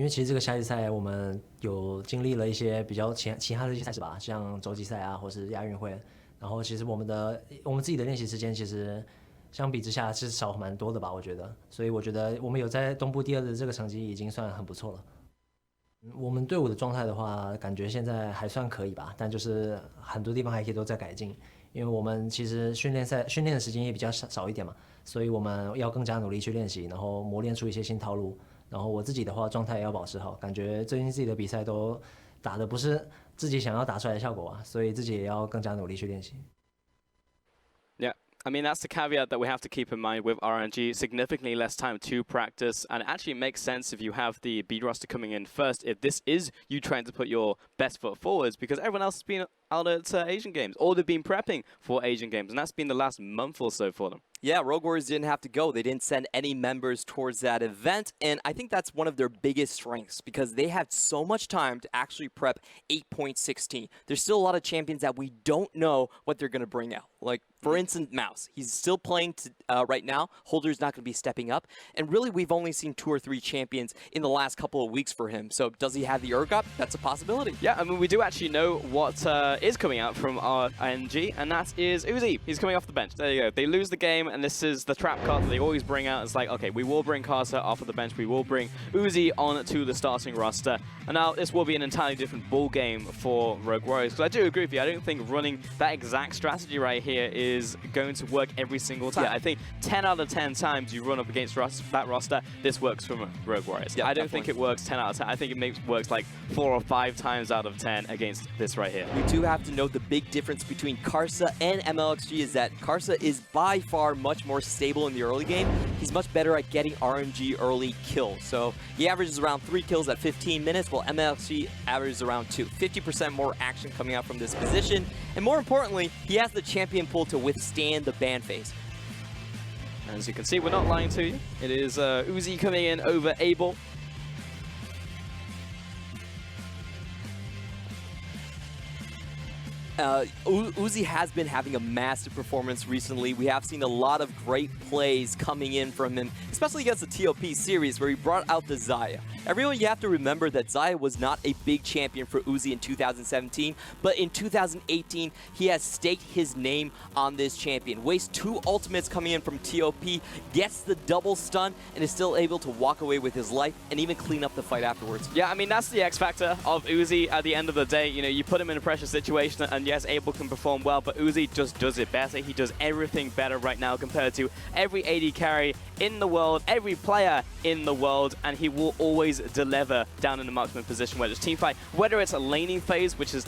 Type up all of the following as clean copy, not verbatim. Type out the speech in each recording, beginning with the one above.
因为其实这个夏季赛我们有经历了一些比较其他的一些赛事吧，像洲际赛啊，或是亚运会。然后其实我们自己的练习时间其实相比之下是少蛮多的吧，我觉得。所以我觉得我们有在东部第2的这个成绩已经算很不错了。我们队伍的状态的话，感觉现在还算可以吧，但就是很多地方还可以都在改进。因为我们其实训练的时间也比较少一点嘛，所以我们要更加努力去练习，然后磨练出一些新套路。然后我自己的话，状态也要保持好，感觉最近自己的比赛都打的不是自己想要打出来的效果啊，所以自己也要更加努力去练习。Yeah. I mean, that's the caveat that we have to keep in mind with RNG. Significantly less time to practice, and it actually makes sense if you have the B roster coming in first, if this is you trying to put your best foot forwards, because everyone else has been out at Asian Games, or they've been prepping for Asian Games, and that's been the last month or so for them. Yeah, Rogue Warriors didn't have to go. They didn't send any members towards that event, and I think that's one of their biggest strengths because they had so much time to actually prep 8.16. There's still a lot of champions that we don't know what they're going to bring out. Like, for instance, Mouse. He's still playing right now. Holder's not going to be stepping up, and really we've only seen 2 or 3 champions in the last couple of weeks for him. So does he have the Urgot? That's a possibility. Yeah, I mean, we do actually know what is coming out from RNG, and that is Uzi. He's coming off the bench. There you go. They lose the game, and this is the trap card that they always bring out. It's like, okay, we will bring Karsa off of the bench. We will bring Uzi on to the starting roster. And now this will be an entirely different ball game for Rogue Warriors. Because I do agree with you. I don't think running that exact strategy right here is going to work every single time. Yeah. I think 10 out of 10 times you run up against that roster, this works from Rogue Warriors. Yeah, I don't think it works 10 out of 10. I think it works like 4 or 5 times out of 10 against this right here. We do have to note the big difference between Karsa and MLXG is that Karsa is by far much more stable in the early game. He's much better at getting RNG early kills. So he averages around 3 kills at 15 minutes, while MLXG averages around 2. 50% more action coming out from this position. And more importantly, he has the champion pool to withstand the ban phase. As you can see, we're not lying to you. It is Uzi coming in over Abel. Uzi has been having a massive performance recently. We have seen a lot of great plays coming in from him, especially against the TOP series where he brought out the Xayah. Everyone, you have to remember that Xayah was not a big champion for Uzi in 2017, but in 2018, he has staked his name on this champion. Wastes 2 ultimates coming in from TOP, gets the double stun, and is still able to walk away with his life and even clean up the fight afterwards. Yeah, I mean, that's the X factor of Uzi at the end of the day. You know, you put him in a pressure situation, and yes, Abel can perform well, but Uzi just does it better. He does everything better right now compared to every AD carry in the world, every player in the world, and he will always deliver down in the marksman position, whether it's teamfight, whether it's a laning phase, which is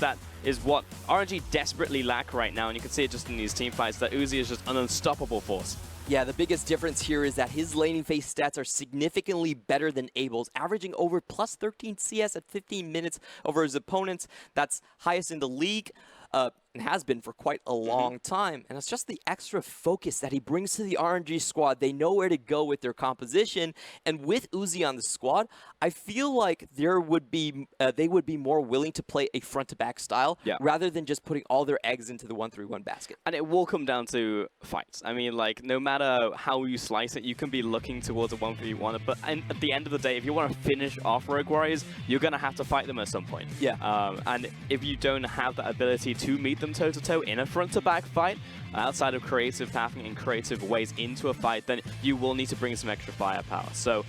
what RNG desperately lack right now, and you can see it just in these teamfights, that Uzi is just an unstoppable force. Yeah, the biggest difference here is that his laning phase stats are significantly better than Abel's, averaging over plus 13 CS at 15 minutes over his opponents. That's highest in the league. And has been for quite a long time. And it's just the extra focus that he brings to the RNG squad. They know where to go with their composition. And with Uzi on the squad, I feel like they would be more willing to play a front-to-back style rather than just putting all their eggs into the 1-3-1 basket. And it will come down to fights. I mean, like, no matter how you slice it, you can be looking towards a 1-3-1. But at the end of the day, if you want to finish off Rogue Warriors, you're going to have to fight them at some point. Yeah. And if you don't have the ability to meet them toe-to-toe in a front-to-back fight, outside of creative pathing and creative ways into a fight, then you will need to bring some extra firepower. So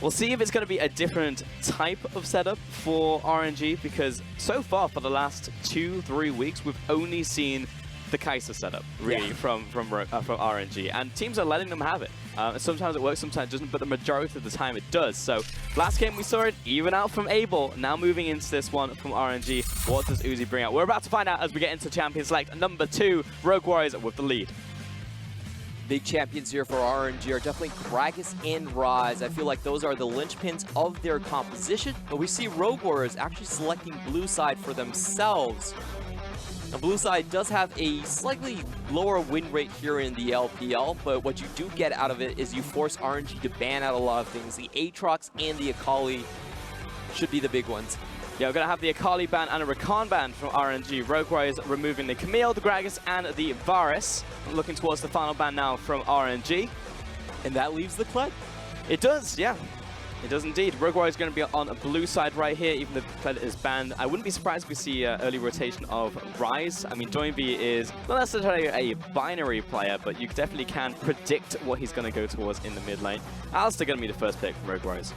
we'll see if it's going to be a different type of setup for RNG, because so far for the last 2-3 weeks, we've only seen the Kai'Sa setup, really, from RNG. And teams are letting them have it. Sometimes it works, sometimes it doesn't, but the majority of the time it does. So last game we saw it even out from Abel. Now moving into this one from RNG, what does Uzi bring out? We're about to find out as we get into Champion Select number 2, Rogue Warriors with the lead. Big champions here for RNG are definitely Gragas and Rise. I feel like those are the linchpins of their composition, but we see Rogue Warriors actually selecting blue side for themselves. The blue side does have a slightly lower win rate here in the LPL, but what you do get out of it is you force RNG to ban out a lot of things. The Aatrox and the Akali should be the big ones. Yeah, we're going to have the Akali ban and a Rakan ban from RNG. Rogue Warriors removing the Camille, the Gragas, and the Varus. Looking towards the final ban now from RNG. And that leaves the Kled. It does, yeah. It does indeed. Roguewire is going to be on a blue side right here, even though the Predator is banned. I wouldn't be surprised if we see early rotation of Rise. I mean, Doinby is not necessarily a binary player, but you definitely can predict what he's going to go towards in the mid lane. Alistair going to be the first pick from Roguewire.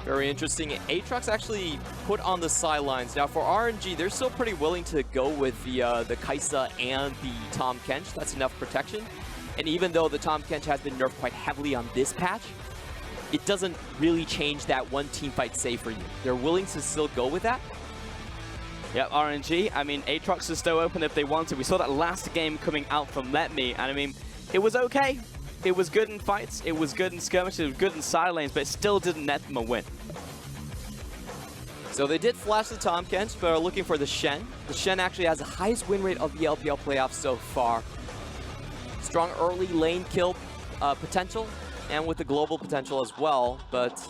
Very interesting. Aatrox actually put on the sidelines. Now for RNG, they're still pretty willing to go with the Kai'Sa and the Tahm Kench. That's enough protection. And even though the Tahm Kench has been nerfed quite heavily on this patch, it doesn't really change that one teamfight save for you. They're willing to still go with that. Yep, RNG. I mean, Aatrox is still open if they wanted. We saw that last game coming out from Let Me, and I mean, it was okay. It was good in fights, it was good in skirmishes, it was good in side lanes, but it still didn't net them a win. So they did flash the Tahm Kench, but are looking for the Shen. The Shen actually has the highest win rate of the LPL playoffs so far. Strong early lane kill potential, and with the global potential as well, but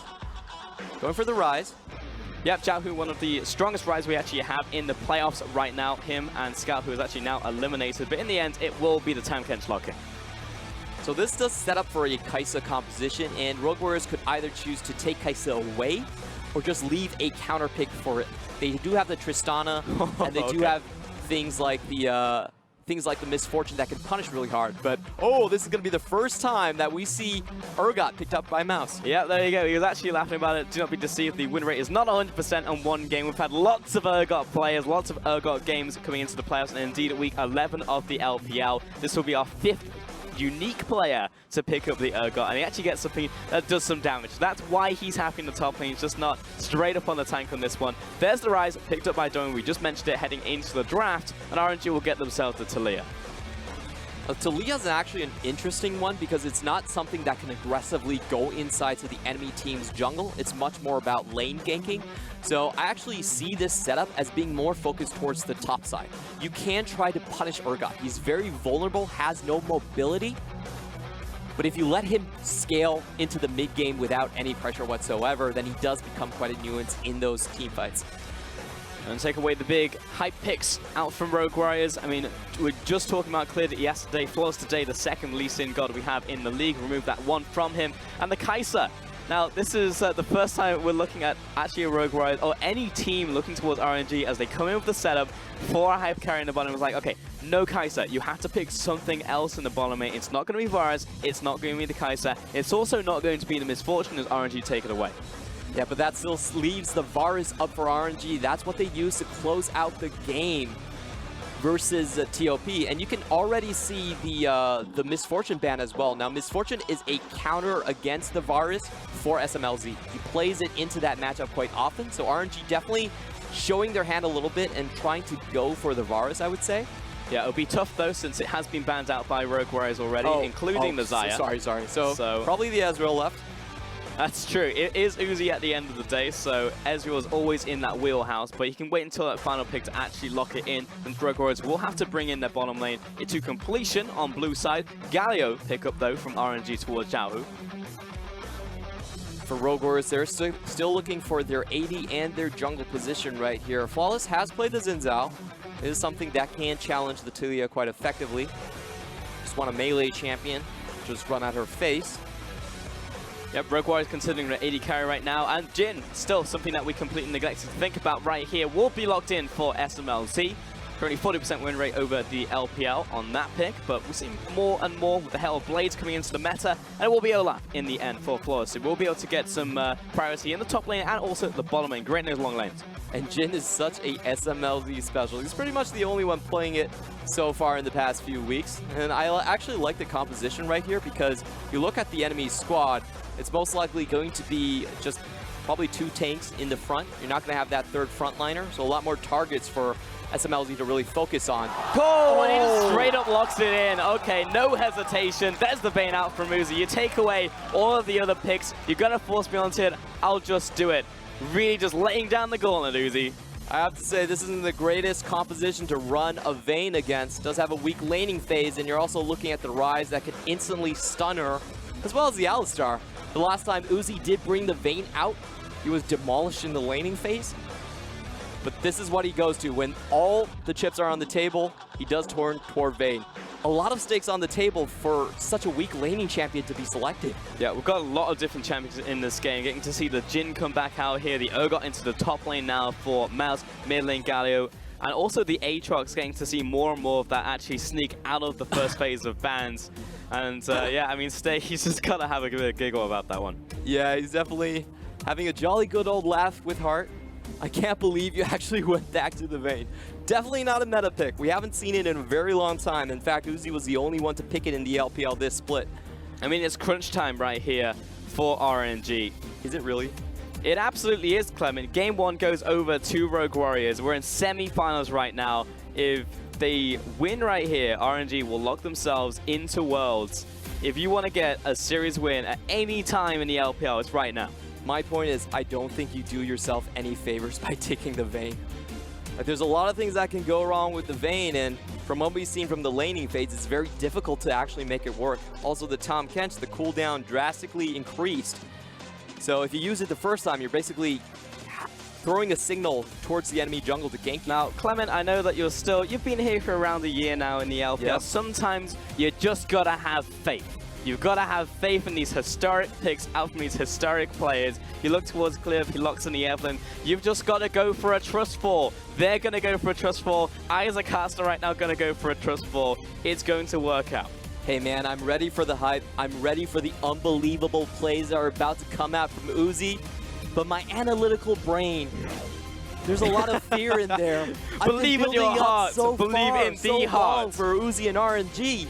going for the Rise. Yep, Jiaohu, one of the strongest Rise we actually have in the playoffs right now. Him and Scout, who is actually now eliminated, but in the end, it will be the Tahm Kench lock-in. So this does set up for a Kai'Sa composition, and Rogue Warriors could either choose to take Kai'Sa away or just leave a counter pick for it. They do have the Tristana, and they do have things like the Misfortune that can punish really hard. But oh, this is going to be the first time that we see Urgot picked up by Mouse. Yeah, there you go. He was actually laughing about it. Do not be deceived. The win rate is not 100% on one game. We've had lots of Urgot players, lots of Urgot games coming into the playoffs, and indeed at week 11 of the LPL, this will be our 5th unique player to pick up the Urgot, and he actually gets something that does some damage. That's why he's happy in the top lane. He's just not straight up on the tank on this one. There's the Rise, picked up by Doan. We just mentioned it heading into the draft, and RNG will get themselves the Taliyah. Taliyah is actually an interesting one because it's not something that can aggressively go inside to the enemy team's jungle. It's much more about lane ganking. So I actually see this setup as being more focused towards the top side. You can try to punish Urgot. He's very vulnerable, has no mobility. But if you let him scale into the mid game without any pressure whatsoever, then he does become quite a nuisance in those team fights. And take away the big hype picks out from Rogue Warriors. I mean, we're just talking about Cleared yesterday. Flawless today, the second Lee Sin god we have in the league. Remove that one from him. And the Kai'Sa. Now, this is the first time we're looking at actually a Rogue Warriors, or any team looking towards RNG as they come in with the setup for a hype carry in the bottom. It was like, okay, no Kai'Sa. You have to pick something else in the bottom lane. It's not going to be Varus. It's not going to be the Kai'Sa. It's also not going to be the Misfortune as RNG take it away. Yeah, but that still leaves the Varus up for RNG. That's what they use to close out the game versus TOP. And you can already see the Misfortune ban as well. Now, Misfortune is a counter against the Varus for SMLZ. He plays it into that matchup quite often. So RNG definitely showing their hand a little bit and trying to go for the Varus, I would say. Yeah, it'll be tough though, since it has been banned out by Rogue Warriors already, including the Xayah. Sorry. So probably the Ezreal left. That's true. It is Uzi at the end of the day, so Ezreal is always in that wheelhouse, but you can wait until that final pick to actually lock it in. And Rogue Warriors will have to bring in their bottom lane into completion on blue side. Galio pick up though from RNG towards Jiaohu. For Rogue Warriors, they're still looking for their AD and their jungle position right here. Flawless has played the Xin Zhao. It is something that can challenge the Taliyah quite effectively. Just want a melee champion, just run at her face. Yep, Rogue Warriors considering the AD carry right now, and Jhin, still something that we completely neglected to think about right here, will be locked in for SMLZ. Currently 40% win rate over the LPL on that pick, but we're seeing more and more with the Hell of Blades coming into the meta, and it will be Olaf in the end for Flawless. So we'll be able to get some priority in the top lane and also the bottom lane. Great in those long lanes. And Jhin is such a SMLZ special. He's pretty much the only one playing it so far in the past few weeks. And I actually like the composition right here because you look at the enemy squad, it's most likely going to be just probably 2 tanks in the front. You're not going to have that third frontliner, so a lot more targets for SMLZ to really focus on. Oh, and he just straight up locks it in. Okay, no hesitation. There's the Bane out from Uzi. You take away all of the other picks. You're going to force me onto it. I'll just do it. Really just laying down the gauntlet, Uzi. I have to say, this isn't the greatest composition to run a Vayne against. Does have a weak laning phase, and you're also looking at the Rise that can instantly stun her, as well as the Alistar. The last time Uzi did bring the Vayne out, he was demolished in the laning phase. But this is what he goes to. When all the chips are on the table, he does turn toward Vayne. a lot of stakes on the table for such a weak laning champion to be selected. Yeah, we've got a lot of different champions in this game. Getting to see the Jhin come back out here, the Urgot into the top lane now for Mouse, mid lane Galio, and also the Aatrox getting to see more and more of that actually sneak out of the first phase of bans. And yeah, I mean, he's just gotta have a bit of giggle about that one. Yeah, he's definitely having a jolly good old laugh with Heart. I can't believe you actually went back to the Vayne. Definitely not a meta pick. We haven't seen it in a very long time. In fact, Uzi was the only one to pick it in the LPL this split. I mean, it's crunch time right here for RNG. Is it really? It absolutely is, Clement. Game 1 goes over to Rogue Warriors. We're in semi-finals right now. If they win right here, RNG will lock themselves into Worlds. If you want to get a series win at any time in the LPL, it's right now. My point is, I don't think you do yourself any favors by taking the Vayne. Like, there's a lot of things that can go wrong with the Vayne, and from what we've seen from the laning phase, it's very difficult to actually make it work. Also, the Tahm Kench, the cooldown drastically increased. So if you use it the first time, you're basically throwing a signal towards the enemy jungle to gank you. Now, Clement, I know that you've been here for around a year now in the LPL. Yep. Sometimes you just gotta have faith. You've got to have faith in these historic picks out from these historic players. You look towards Cliff, he locks in the Evelyn. You've just got to go for a trust fall. They're going to go for a trust fall. I, as a caster right now, going to go for a trust fall. It's going to work out. Hey man, I'm ready for the hype. I'm ready for the unbelievable plays that are about to come out from Uzi. But my analytical brain, there's a lot of fear in there. Believe in your heart. So Believe in the heart. For Uzi and RNG.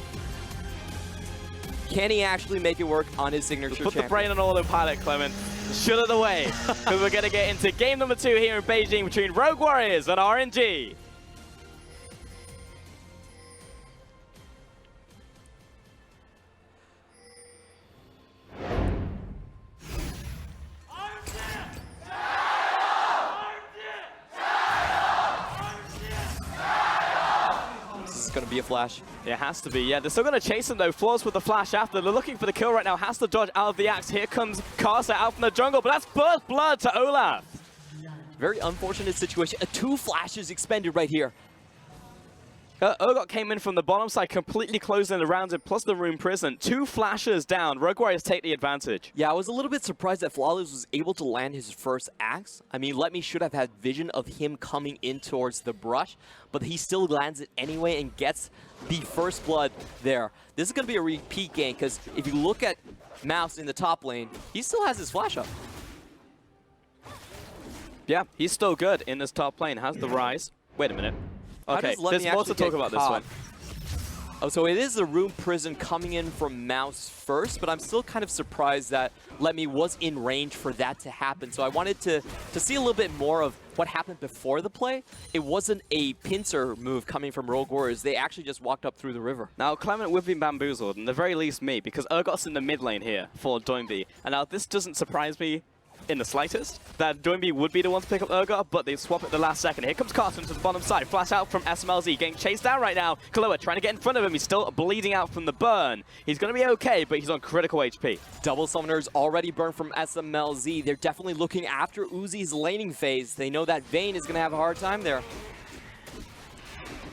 Can he actually make it work on his signature Put champion? the brain on autopilot, Clement. Shut it away. Because we're going to get into game number 2 here in Beijing between Rogue Warriors and RNG. Going to be a flash. It has to be, yeah. They're still going to chase him, though. Flawless with the flash after. They're looking for the kill right now. Has to dodge out of the axe. Here comes Karsa out from the jungle, but that's first blood to Olaf. Very unfortunate situation. 2 flashes expended right here. Urgot came in from the bottom side, completely closing it around him, plus the Rune Prison. 2 flashes down. Rogue Warriors take the advantage. Yeah, I was a little bit surprised that Flawless was able to land his first axe. I mean, Let Me should have had vision of him coming in towards the brush, but he still lands it anyway and gets the first blood there. This is going to be a repeat game, because if you look at Mouse in the top lane, he still has his flash up. Yeah, he's still good in this top lane. Has the rise. Wait a minute. Okay, there's more to talk about this one. Oh, so it is the Rune Prison coming in from Mouse first, but I'm still kind of surprised that Let Me was in range for that to happen. So I wanted to see a little bit more of what happened before the play. It wasn't a pincer move coming from Rogue Warriors. They actually just walked up through the river. Now, Clement, we've been bamboozled, and the very least me, because Urgot's in the mid lane here for Doinby. And now this doesn't surprise me in the slightest, that Doinby would be the one to pick up Urgot, but they swap at the last second. Here comes Carson to the bottom side. Flash out from SMLZ, getting chased down right now. Kaloa trying to get in front of him. He's still bleeding out from the burn. He's going to be okay, but he's on critical HP. Double Summoners already burned from SMLZ. They're definitely looking after Uzi's laning phase. They know that Vayne is going to have a hard time there.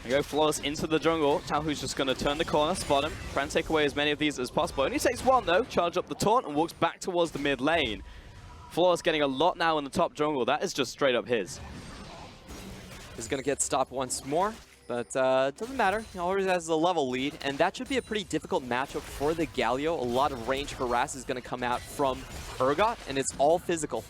They go Flawless into the jungle. Taohu's just going to turn the corner, spot him, try and take away as many of these as possible. Only takes 1 though, charge up the taunt and walks back towards the mid lane. Flawless getting a lot now in the top jungle. That is just straight up his. He's going to get stopped once more, but it doesn't matter. He always has a level lead, and that should be a pretty difficult matchup for the Galio. A lot of range harass is going to come out from Urgot, and it's all physical.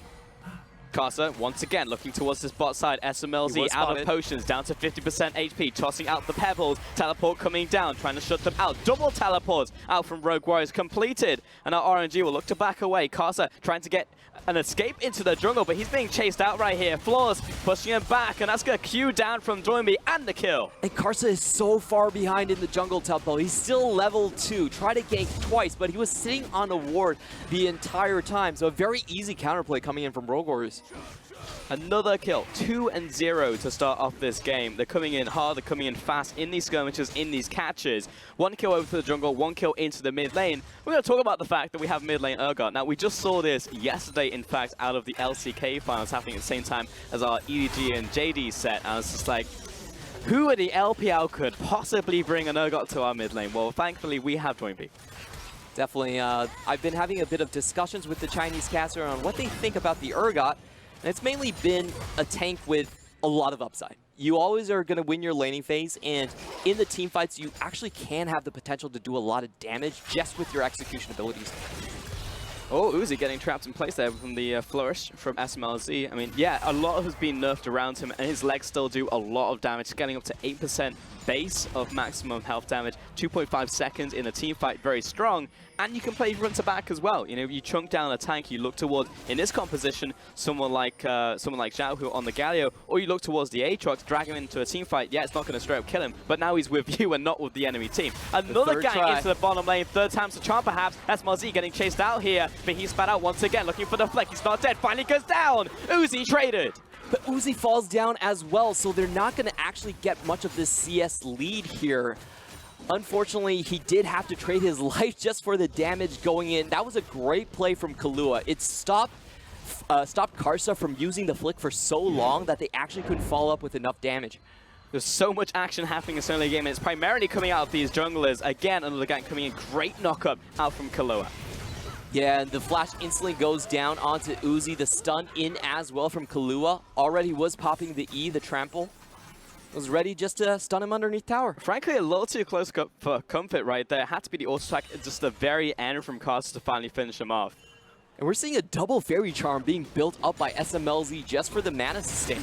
Karsa, once again, looking towards this bot side. SMLZ out of potions, down to 50% HP, tossing out the pebbles. Teleport coming down, trying to shut them out. Double teleports out from Rogue Warriors, completed. And our RNG will look to back away. Karsa trying to get an escape into the jungle, but he's being chased out right here. Flawless pushing him back, and that's going to Q down from Doinby and the kill. And Karsa is so far behind in the jungle tempo. He's still level 2. Tried to gank twice, but he was sitting on a ward the entire time. So a very easy counterplay coming in from Rogue Warriors. Another kill, 2-0 to start off this game. They're coming in hard, they're coming in fast in these skirmishes, in these catches. 1 kill over to the jungle, 1 kill into the mid lane. We're going to talk about the fact that we have mid lane Urgot. Now, we just saw this yesterday, in fact, out of the LCK finals happening at the same time as our EDG and JD set. And it's just like, who in the LPL could possibly bring an Urgot to our mid lane? Well, thankfully, we have Doinby. Definitely. I've been having a bit of discussions with the Chinese caster on what they think about the Urgot, and it's mainly been a tank with a lot of upside. You always are going to win your laning phase, and in the team fights, you actually can have the potential to do a lot of damage just with your execution abilities. Oh, Uzi getting trapped in place there from the flourish from SMLZ. I mean, yeah, a lot has been nerfed around him, and his legs still do a lot of damage, getting up to 8% base of maximum health damage, 2.5 seconds in a team fight, very strong. And you can play front to back as well. You know, you chunk down a tank, you look toward, in this composition, someone like Zhao who on the Galio, or you look towards the Aatrox, drag him into a team fight. Yeah, it's not going to straight up kill him, but now he's with you and not with the enemy team. Another gang into the bottom lane, third time's the charm perhaps. That's Marzi getting chased out here, but he's spat out once again, looking for the flick. He's not dead, finally goes down. Uzi traded. But Uzi falls down as well, so they're not going to actually get much of this CS lead here. Unfortunately, he did have to trade his life just for the damage going in. That was a great play from Kahlua. It stopped Karsa from using the flick for so long that they actually couldn't follow up with enough damage. There's so much action happening in this early game, and it's primarily coming out of these junglers. Again, another gang coming in. Great knock-up out from Kahlua. Yeah, and the flash instantly goes down onto Uzi. The stun in as well from Kahlua. Already was popping the E, the trample. Was ready just to stun him underneath tower. Frankly, a little too close for comfort right there. Had to be the auto attack at just the very end from Karsa to finally finish him off. And we're seeing a double fairy charm being built up by SMLZ just for the mana sustain.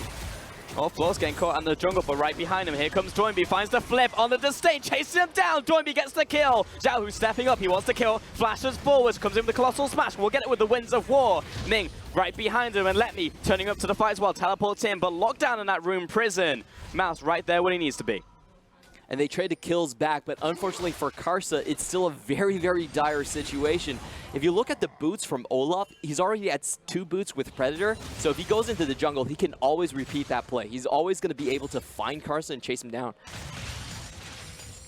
Oh, Floor's getting caught in the jungle, but right behind him, here comes Doinby, finds the flip on the disdain, chasing him down. Doinby gets the kill. Zhao, who's stepping up, he wants the kill, flashes forwards, comes in with the colossal smash. We'll get it with the Winds of War. Ming right behind him, and Let Me turning up to the fight as well, teleports in, but locked down in that room prison. Mouse right there where he needs to be. And they trade the kills back, but unfortunately for Karsa, it's still a very, very dire situation. If you look at the boots from Olaf, he's already at 2 boots with Predator, so if he goes into the jungle, he can always repeat that play. He's always going to be able to find Karsa and chase him down.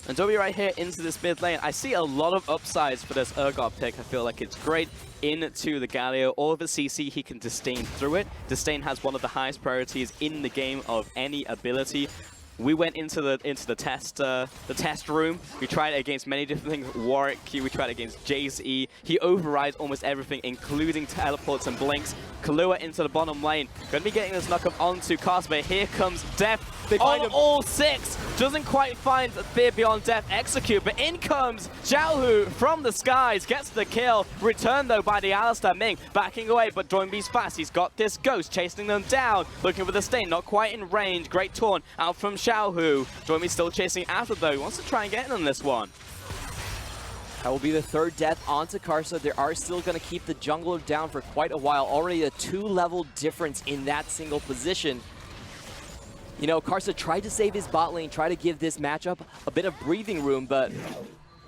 And Doinby right here into this mid lane. I see a lot of upsides for this Urgot pick. I feel like it's great into the Galio. All of the CC, he can disdain through it. Disdain has one of the highest priorities in the game of any ability. We went into the test room. We tried it against many different things. Warwick, we tried it against Jay's E. He overrides almost everything, including teleports and blinks. Kahlua into the bottom lane. Going to be getting this knock-up onto Karsa, but here comes Death on all 6. Doesn't quite find Fear Beyond Death execute, but in comes Zhao from the skies, gets the kill. Returned though by the Alistair. Ming backing away, but Doinby's fast. He's got this Ghost chasing them down, looking for the stain, not quite in range. Great taunt out from Xiaohu. Doinby's still chasing after though. He wants to try and get in on this one. That will be the 3rd death onto Karsa. They are still going to keep the jungler down for quite a while. Already a 2-level difference in that single position. You know, Karsa tried to save his bot lane, try to give this matchup a bit of breathing room, but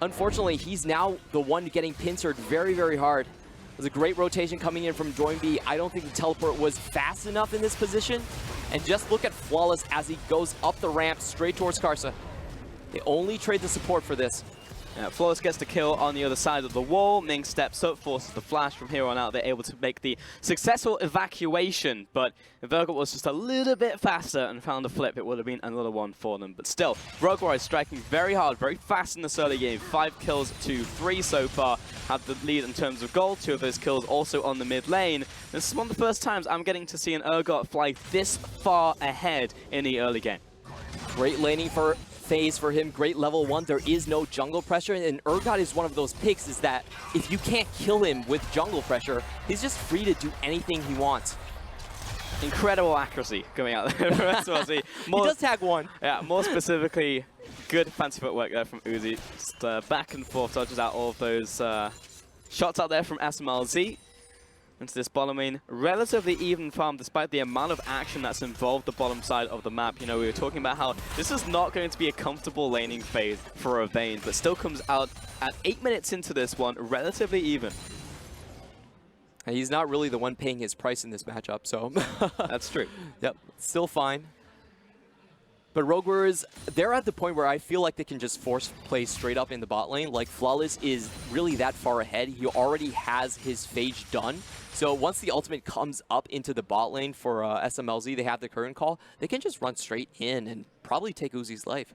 unfortunately, he's now the one getting pincered very, very hard. There's a great rotation coming in from Doinby. I don't think the teleport was fast enough in this position. And just look at Flawless as he goes up the ramp straight towards Karsa. They only trade the support for this. Yeah, Flawless gets the kill on the other side of the wall. Ming steps up, forces the flash. From here on out, they're able to make the successful evacuation. But if Urgot was just a little bit faster and found a flip, it would have been another one for them. But still, Roguewar is striking very hard, very fast in this early game. 5 kills to 3 so far. Have the lead in terms of gold. 2 of those kills also on the mid lane. This is one of the first times I'm getting to see an Urgot fly this far ahead in the early game. Great laning phase for him, great level 1. There is no jungle pressure, and Urgot is one of those picks is that if you can't kill him with jungle pressure, he's just free to do anything he wants. Incredible accuracy coming out there from SMLZ. He does tag 1. Yeah, more specifically, good fancy footwork there from Uzi. Just back and forth dodges out all of those shots out there from SMLZ. Into this bottom lane, relatively even farm despite the amount of action that's involved the bottom side of the map. You know, we were talking about how this is not going to be a comfortable laning phase for a Vayne, but still comes out at 8 minutes into this one, relatively even. And he's not really the one paying his price in this matchup, so. That's true. Yep, still fine. But Rogue Warriors, they're at the point where I feel like they can just force play straight up in the bot lane. Like, Flawless is really that far ahead. He already has his phage done. So once the ultimate comes up into the bot lane for SMLZ, they have the current call, they can just run straight in and probably take Uzi's life.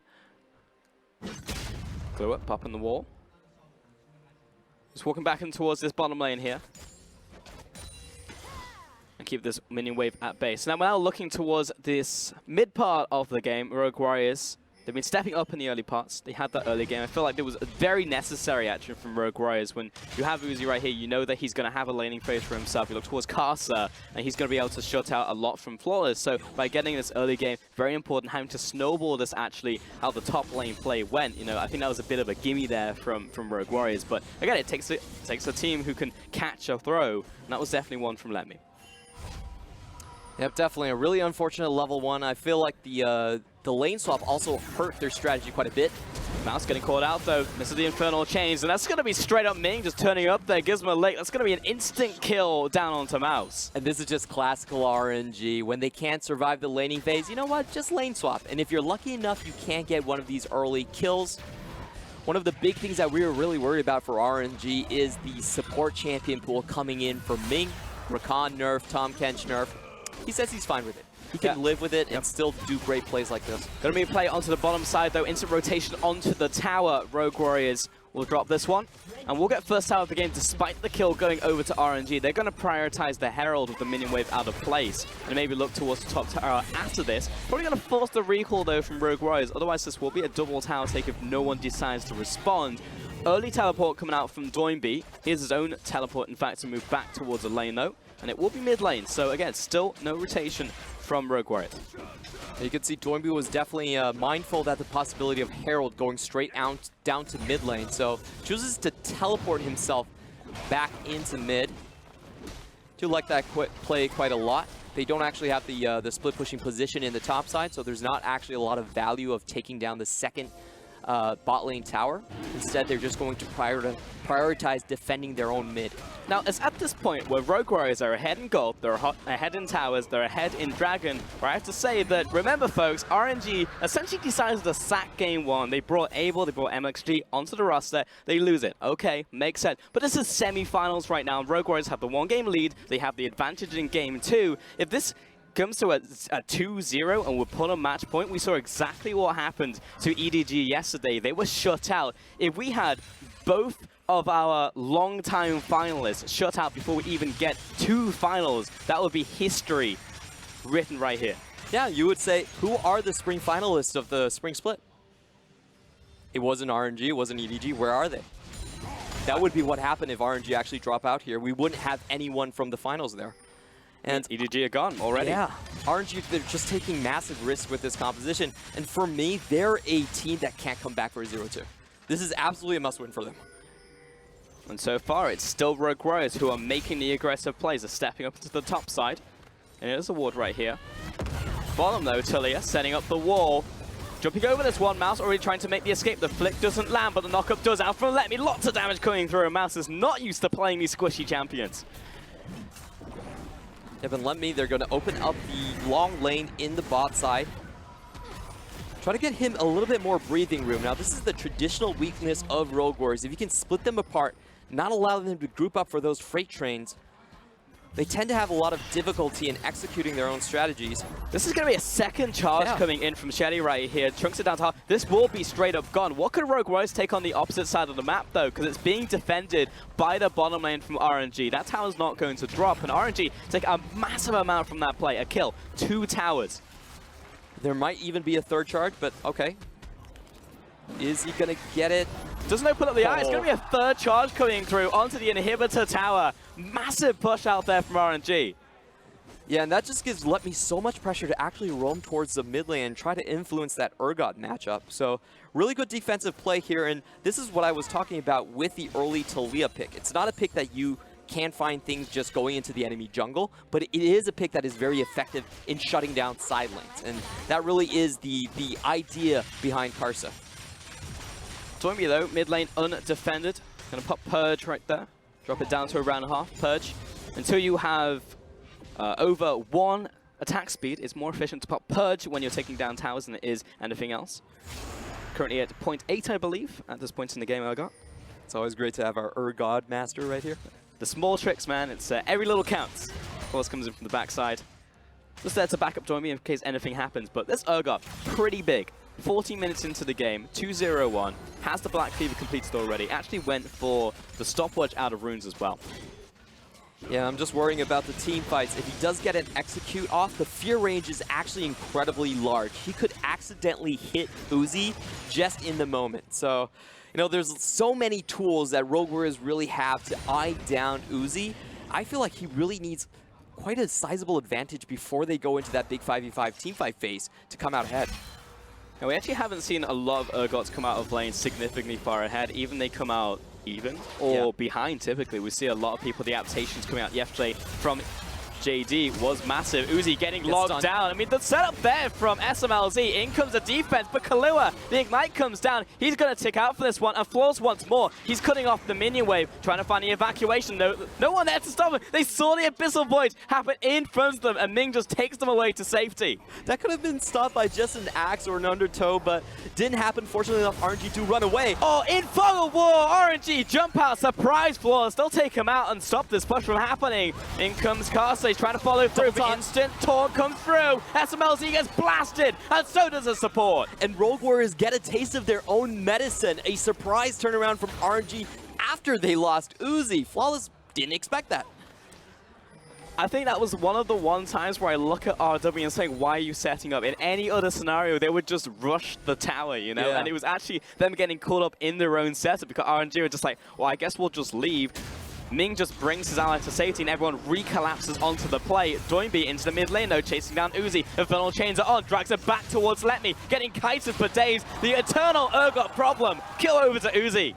Glue it, pop in the wall. Just walking back in towards this bottom lane here. And keep this minion wave at base. Now we're now looking towards this mid part of the game. Rogue Warriors, they've been stepping up in the early parts. They had that early game. I feel like there was a very necessary action from Rogue Warriors. When you have Uzi right here, you know that he's going to have a laning phase for himself. You look towards Karsa, and he's going to be able to shut out a lot from Flawless. So by getting this early game, very important, having to snowball this actually how the top lane play went. You know, I think that was a bit of a gimme there from Rogue Warriors. But again, it takes a team who can catch a throw, and that was definitely one from Lemmy. Yep, definitely a really unfortunate level 1. I feel like the lane swap also hurt their strategy quite a bit. Mouse getting caught out though. Misses the Infernal Chains, and that's going to be straight up Ming just turning up there. Gives him a late. That's going to be an instant kill down onto Mouse. And this is just classical RNG. When they can't survive the laning phase, you know what? Just lane swap. And if you're lucky enough, you can't get one of these early kills. One of the big things that we were really worried about for RNG is the support champion pool coming in for Ming. Rakan nerf, Tom Kench nerf. He says he's fine with it. He can live with it and still do great plays like this. Going to be a play onto the bottom side though. Instant rotation onto the tower. Rogue Warriors will drop this one. And we'll get first tower of the game despite the kill going over to RNG. They're going to prioritize the Herald with the minion wave out of place. And maybe look towards the top tower after this. Probably going to force the recall though from Rogue Warriors. Otherwise this will be a double tower take if no one decides to respond. Early teleport coming out from Doinby. Here's his own teleport, in fact, to move back towards the lane, though. And it will be mid lane. So, again, still no rotation from Rogue Warriors. You can see Doinby was definitely mindful that the possibility of Herald going straight down to mid lane. So, chooses to teleport himself back into mid. Do like that play quite a lot. They don't actually have the split pushing position in the top side, so there's not actually a lot of value of taking down the second bot lane tower. Instead, they're just going to prioritize defending their own mid. Now, it's at this point where Rogue Warriors are ahead in gold, they're ahead in towers, they're ahead in dragon, where I have to say that, remember folks, RNG essentially decided to sack game 1. They brought Abel, they brought MXG onto the roster, they lose it. Okay, makes sense. But this is semi-finals right now, and Rogue Warriors have the 1-game lead, they have the advantage in game 2. If this comes to a 2-0 and we're put on match point, we saw exactly what happened to EDG yesterday. They were shut out. If we had both of our long-time finalists shut out before we even get to finals, that would be history written right here. Yeah, you would say, who are the spring finalists of the spring split? It wasn't RNG, it wasn't EDG. Where are they? That would be what happened if RNG actually drop out here. We wouldn't have anyone from the finals there. And EDG are gone already. Yeah, RNG, they're just taking massive risks with this composition. And for me, they're a team that can't come back for a 0-2. This is absolutely a must-win for them. And so far, it's still Rogue Warriors who are making the aggressive plays. They're stepping up to the top side. And there's a ward right here. Bottom, though, Talia setting up the wall. Jumping over this one, Mouse already trying to make the escape. The flick doesn't land, but the knockup does. Out from Let Me, lots of damage coming through. Mouse is not used to playing these squishy champions. Yep, and Let Me, they're going to open up the long lane in the bot side. Try to get him a little bit more breathing room. Now, this is the traditional weakness of Rogue Warriors. If you can split them apart, not allow them to group up for those freight trains, they tend to have a lot of difficulty in executing their own strategies. This is going to be a second charge coming in from Shelly right here. Chunks it down to half. This will be straight up gone. What could Rogue Warriors take on the opposite side of the map, though? Because it's being defended by the bottom lane from RNG. That tower's not going to drop. And RNG take a massive amount from that play. A kill. 2 towers. There might even be a third charge, but okay. Is he going to get it? Doesn't open up the eye. It's going to be a third charge coming through onto the inhibitor tower. Massive push out there from RNG. Yeah, and that just gives Let Me so much pressure to actually roam towards the mid lane and try to influence that Urgot matchup. So really good defensive play here, and this is what I was talking about with the early Talia pick. It's not a pick that you can find things just going into the enemy jungle, but it is a pick that is very effective in shutting down side lanes, and that really is the idea behind Karsa. Doinby, though, mid lane undefended. Gonna pop Purge right there. Drop it down to around half. Purge. Until you have over 1 attack speed. It's more efficient to pop Purge when you're taking down towers than it is anything else. Currently at 0.8, I believe, at this point in the game, Urgot. It's always great to have our Urgot master right here. The small tricks, man. It's every little counts. Force comes in from the backside. Just there to back up Join in case anything happens. But this Urgot, pretty big. 14 minutes into the game, 2-0-1. Has the Black Fever completed already. Actually went for the stopwatch out of runes as well. Yeah, I'm just worrying about the team fights. If he does get an execute off, the fear range is actually incredibly large. He could accidentally hit Uzi just in the moment. So, you know, there's so many tools that Rogue Warriors really have to eye down Uzi. I feel like he really needs quite a sizable advantage before they go into that big 5v5 team fight phase to come out ahead. Now, we actually haven't seen a lot of Urgots come out of lane significantly far ahead. Even they come out even or behind typically. We see a lot of people, the adaptations coming out yesterday from JD was massive. Uzi getting logged down. I mean, the setup there from SMLZ. In comes the defense, but Kahlua, the Ignite comes down. He's going to tick out for this one, and Flawless once more. He's cutting off the minion wave, trying to find the evacuation. No one there to stop him. They saw the Abyssal Void happen in front of them, and Ming just takes them away to safety. That could have been stopped by just an axe or an undertow, but didn't happen. Fortunately enough, RNG to run away. Oh, in fog of war, RNG jump out, surprise Flawless. They'll take him out and stop this push from happening. In comes Karsa. He's trying to follow through, but instant taunt comes through. SMLZ gets blasted, and so does the support. And Rogue Warriors get a taste of their own medicine. A surprise turnaround from RNG after they lost Uzi. Flawless didn't expect that. I think that was one of the times where I look at RW and saying, why are you setting up? In any other scenario, they would just rush the tower, you know? Yeah. And it was actually them getting caught up in their own setup because RNG were just like, well, I guess we'll just leave. Ming just brings his ally to safety and everyone recollapses onto the play. Doinby into the mid lane though, chasing down Uzi. Infernal Chains are on, drags it back towards Let Me, getting kited for days. The eternal Urgot problem. Kill over to Uzi.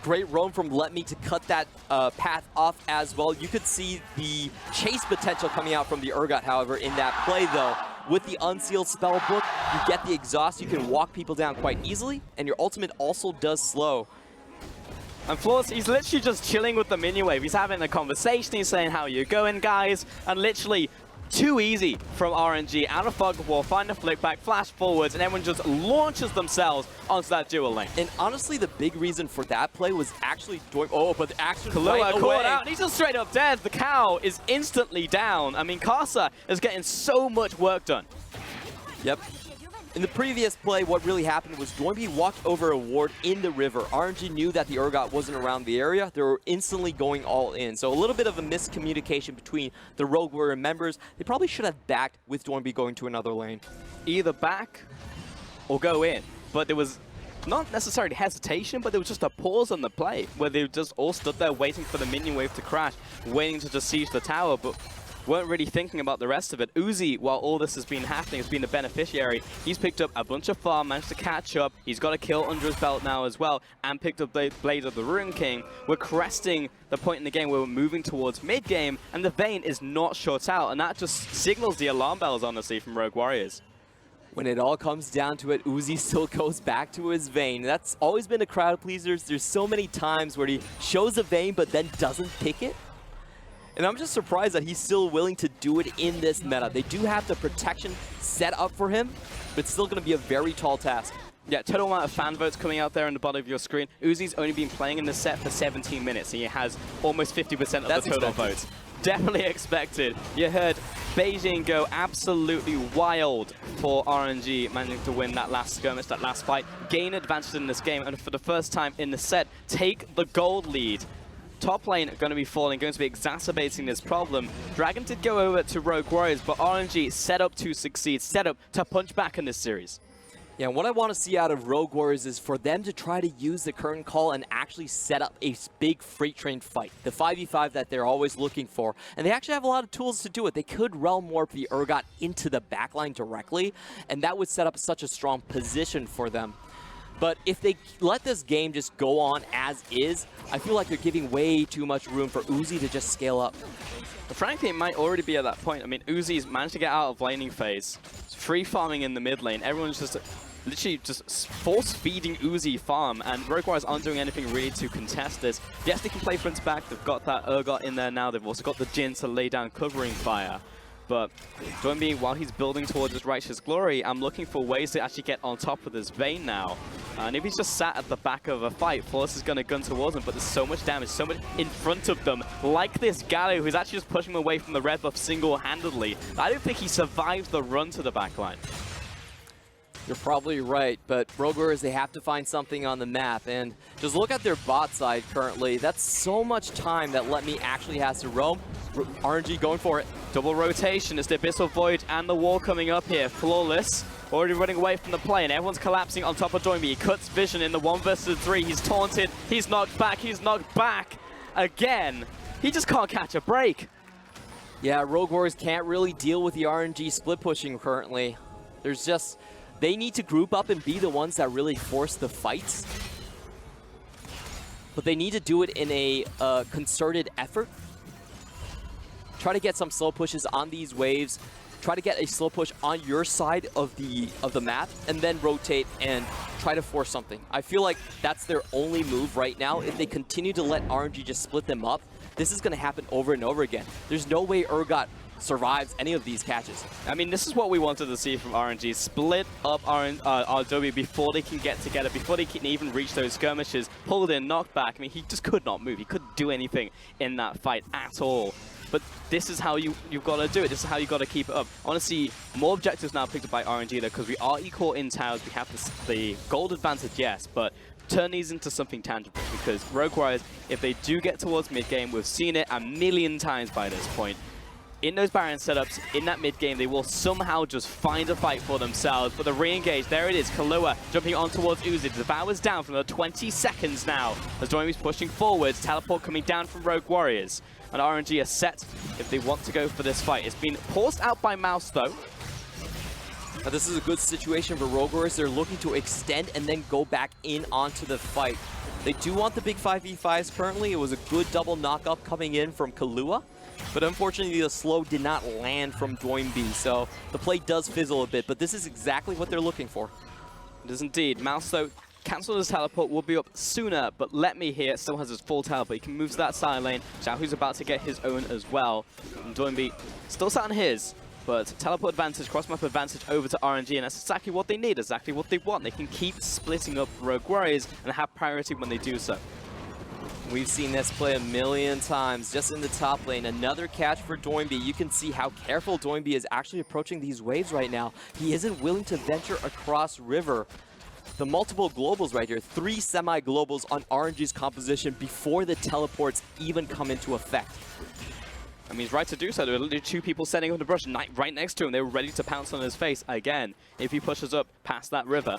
Great roam from Let Me to cut that path off as well. You could see the chase potential coming out from the Urgot, however, in that play though. With the Unsealed Spellbook, you get the exhaust, you can walk people down quite easily, and your ultimate also does slow. And Flawless, he's literally just chilling with the minion wave. He's having a conversation, he's saying, how you going, guys? And literally, too easy from RNG. Out of Fog of War, find a flick back, flash forwards, and everyone just launches themselves onto that dual lane. And honestly, the big reason for that play was actually but the action Kahlua right caught away. out, and he's just straight up dead. The cow is instantly down. I mean, Karsa is getting so much work done. Yep. In the previous play, what really happened was Doinby walked over a ward in the river. RNG knew that the Urgot wasn't around the area. They were instantly going all in. So a little bit of a miscommunication between the Rogue Warrior members. They probably should have backed with Doinby going to another lane. Either back or go in. But there was not necessarily hesitation, but there was just a pause on the play where they just all stood there waiting for the minion wave to crash, waiting to just siege the tower. But weren't really thinking about the rest of it. Uzi, while all this has been happening, has been the beneficiary. He's picked up a bunch of farm, managed to catch up. He's got a kill under his belt now as well, and picked up the Blade of the Rune King. We're cresting the point in the game where we're moving towards mid-game, and the Vayne is not shut out, and that just signals the alarm bells, honestly, from Rogue Warriors. When it all comes down to it, Uzi still goes back to his Vayne. That's always been a crowd pleaser. There's so many times where he shows a Vayne, but then doesn't pick it. And I'm just surprised that he's still willing to do it in this meta. They do have the protection set up for him, but it's still going to be a very tall task. Yeah, total amount of fan votes coming out there on the bottom of your screen. Uzi's only been playing in the set for 17 minutes, and he has almost 50% of the total votes. Definitely expected. You heard Beijing go absolutely wild for RNG, managing to win that last skirmish, that last fight, gain advantage in this game, and for the first time in the set, take the gold lead. Top lane going to be falling, going to be exacerbating this problem. Dragon did go over to Rogue Warriors, but RNG set up to succeed, set up to punch back in this series. Yeah, what I want to see out of Rogue Warriors is for them to try to use the current call and actually set up a big freight train fight. The 5v5 that they're always looking for. And they actually have a lot of tools to do it. They could realm warp the Urgot into the backline directly, and that would set up such a strong position for them. But if they let this game just go on as is, I feel like they're giving way too much room for Uzi to just scale up. But frankly, it might already be at that point. I mean, Uzi's managed to get out of laning phase, free farming in the mid lane. Everyone's just literally just force-feeding Uzi farm, and Rogue Warriors aren't doing anything really to contest this. Yes, they can play front back. They've got that Urgot in there now. They've also got the Jhin to lay down covering fire. But Doinby, while he's building towards his righteous glory, I'm looking for ways to actually get on top of this Vayne now. And if he's just sat at the back of a fight, Flawless is going to gun towards him, but there's so much damage, so much in front of them. Like this Galio, who's actually just pushing him away from the red buff single-handedly. I don't think he survives the run to the backline. You're probably right, but Rogue Warriors, they have to find something on the map, and just look at their bot side currently. That's so much time that Let Me actually has to roam. RNG going for it. Double rotation as the Abyssal Void and the wall coming up here. Flawless already running away from the play, and everyone's collapsing on top of Doinby. He cuts vision in the 1 versus 3. He's taunted, he's knocked back again. He just can't catch a break. Yeah, Rogue Warriors can't really deal with the RNG split pushing currently. There's just... They need to group up and be the ones that really force the fights. But they need to do it in a concerted effort. Try to get some slow pushes on these waves. Try to get a slow push on your side of the map, and then rotate and try to force something. I feel like that's their only move right now. If they continue to let RNG just split them up, this is going to happen over and over again. There's no way Urgot survives any of these catches. I mean, this is what we wanted to see from RNG. Split up RW before they can get together, before they can even reach those skirmishes. Pulled in, knocked back. I mean, he just could not move. He couldn't do anything in that fight at all. But this is how you've got to do it. This is how you've got to keep it up. I want to see more objectives now picked up by RNG, though, because we are equal in towers. We have the gold advantage, yes, but turn these into something tangible, because Rogue Warriors, if they do get towards mid-game, we've seen it a million times by this point. In those Baron setups, in that mid-game, they will somehow just find a fight for themselves. But the re-engage, there it is, Kahlua jumping on towards Uzi. The Devour's down for another 20 seconds now, as Doinby's pushing forwards. Teleport coming down from Rogue Warriors. And RNG are set if they want to go for this fight. It's been paused out by Mouse, though. Now, this is a good situation for Rogue Warriors. They're looking to extend and then go back in onto the fight. They do want the big 5v5s currently. It was a good double knock-up coming in from Kahlua. But unfortunately, the slow did not land from Doinby, so the play does fizzle a bit. But this is exactly what they're looking for. It is indeed. Mouse, though, cancelled his teleport, will be up sooner, but Let Me here still has his full teleport. He can move to that side lane. Xiaohu's about to get his own as well. And Doinby still sat on his, but teleport advantage, cross-map advantage over to RNG, and that's exactly what they need, exactly what they want. They can keep splitting up Rogue Warriors and have priority when they do so. We've seen this play a million times just in the top lane. Another catch for Doinby. You can see how careful Doinby is actually approaching these waves right now. He isn't willing to venture across river. The multiple globals right here, 3 semi-globals on RNG's composition before the teleports even come into effect. I mean, he's right to do so. There were literally 2 people setting up the brush right next to him. They were ready to pounce on his face again if he pushes up past that river.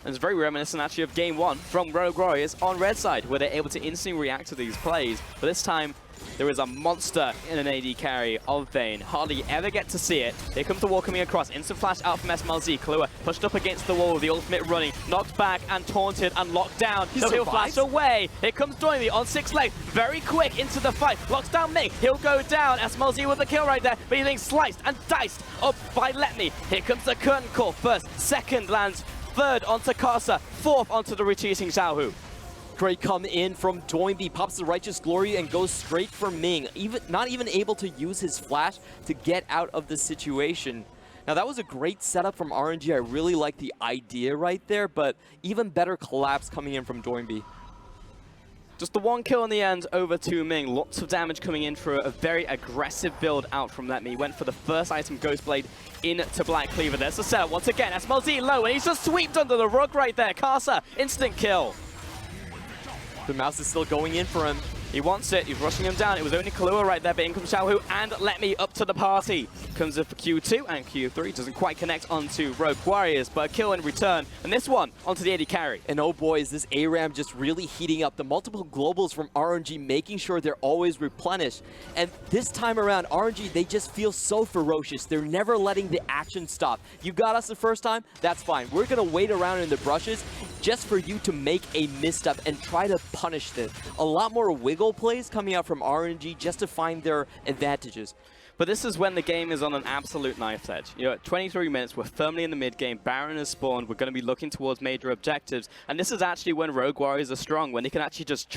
And it's very reminiscent, actually, of Game 1 from Rogue Warriors on red side, where they're able to instantly react to these plays. But this time, there is a monster in an AD carry of Vayne. Hardly ever get to see it. Here comes the wall coming across. Instant flash out from SMLZ. Kahlua pushed up against the wall with the ultimate running. Knocked back and taunted and locked down. So he'll flash away. Here comes Doinby on 6 legs. Very quick into the fight. Locks down Ming. He'll go down. SMLZ with the kill right there. But he's being sliced and diced up by Let Me. Here comes the curtain call. First, second lands. Third onto Casa. Fourth onto the retreating Xiaohu. Great come in from Doinby, pops the Righteous Glory and goes straight for Ming. Not even able to use his flash to get out of the situation. Now that was a great setup from RNG. I really like the idea right there, but even better collapse coming in from Doinby. Just the 1 kill in the end over to Ming. Lots of damage coming in for a very aggressive build out from Let Me. Went for the first item, Ghostblade, into Black Cleaver. There's the setup once again. SMLZ low, and he's just sweeped under the rug right there. Casa, instant kill. The Mouse is still going in for him. He wants it. He's rushing him down. It was only Kahlua right there, but in comes Xiaohu and Let Me up to the party. Comes in for Q2 and Q3. Doesn't quite connect onto Rogue Warriors, but a kill in return. And this one onto the AD carry. And oh boy, is this ARAM just really heating up. The multiple globals from RNG making sure they're always replenished. And this time around, RNG, they just feel so ferocious. They're never letting the action stop. You got us the first time? That's fine. We're going to wait around in the brushes just for you to make a misstep and try to punish this. A lot more wiggle plays coming out from RNG just to find their advantages. But this is when the game is is on an absolute knife's edge. You know, at 23 minutes, we're firmly in the mid game. Baron has spawned. We're going to be looking towards major objectives. And this is actually when Rogue Warriors are strong, when they can actually just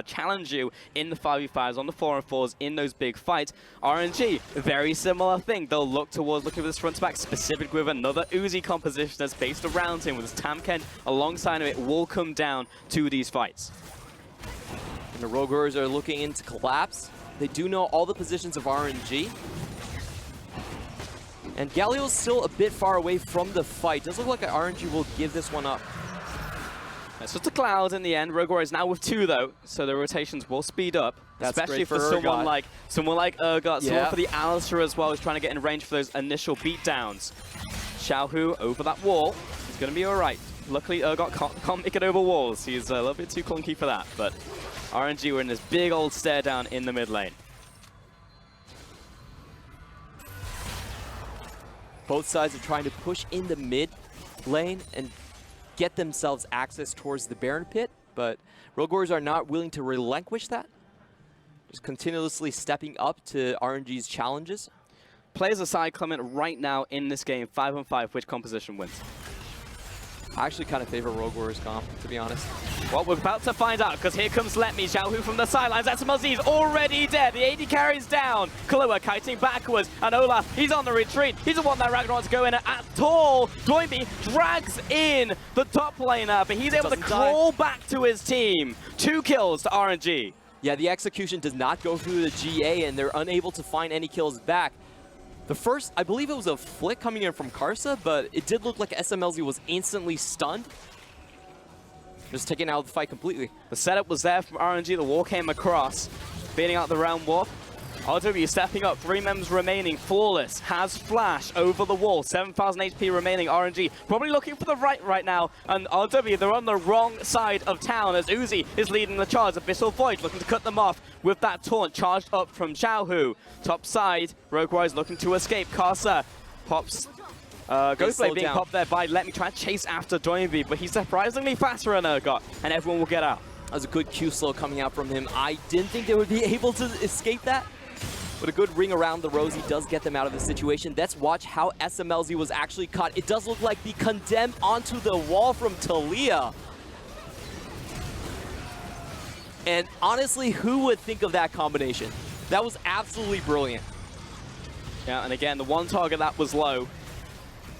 challenge you in the 5v5s, on the 4-on-4s, in those big fights. RNG, very similar thing. They'll look towards looking for this front to back, specific with another Uzi composition that's based around him with his Tamken alongside of it, will come down to these fights. And the Rogue Warriors are looking into collapse. They do know all the positions of RNG. And Galio's still a bit far away from the fight. Does look like RNG will give this one up. It's just a cloud in the end. Rogue Warriors now with 2 though, so the rotations will speed up. That's especially great for someone like Urgot, someone for the Alistair as well, who's trying to get in range for those initial beatdowns. Xiaohu over that wall. He's going to be all right. Luckily, Urgot can't make it over walls. He's a little bit too clunky for that, but RNG were in this big old stare down in the mid lane. Both sides are trying to push in the mid lane and get themselves access towards the Baron pit, but Rogue Warriors are not willing to relinquish that. Just continuously stepping up to RNG's challenges. Players aside, Clement, right now in this game, 5-on-5, which composition wins? I actually kind of favor Rogue Warriors comp, to be honest. Well, we're about to find out, because here comes Let Me, Xiaohu from the sidelines. SMLZ is already dead. The AD carries down. Kahlua kiting backwards, and Olaf, he's on the retreat. He's the one that Ragnarok's going at all. Doinby drags in the top laner, but he's able to crawl back to his team. 2 kills to RNG. Yeah, the execution does not go through the GA, and they're unable to find any kills back. The first, I believe it was a flick coming in from Karsa, but it did look like SMLZ was instantly stunned. Just taking out the fight completely. The setup was there from RNG. The wall came across, beating out the round warp. RW stepping up, 3 members remaining, flawless, has flash over the wall, 7,000 HP remaining. RNG probably looking for the right now, and RW, they're on the wrong side of town as Uzi is leading the charge. Abyssal Void looking to cut them off with that taunt charged up from Xiaohu. Top side, Rogue Warriors looking to escape. Karsa pops. Ghostblade being popped there by Let Me try to chase after Doinby, but he's surprisingly faster than Urgot, and everyone will get out. That was a good Q slow coming out from him. I didn't think they would be able to escape that. But a good ring around the Rosie does get them out of the situation. Let's watch how SMLZ was actually caught. It does look like the condemned onto the wall from Talia. And honestly, who would think of that combination? That was absolutely brilliant. Yeah, and again, the one target that was low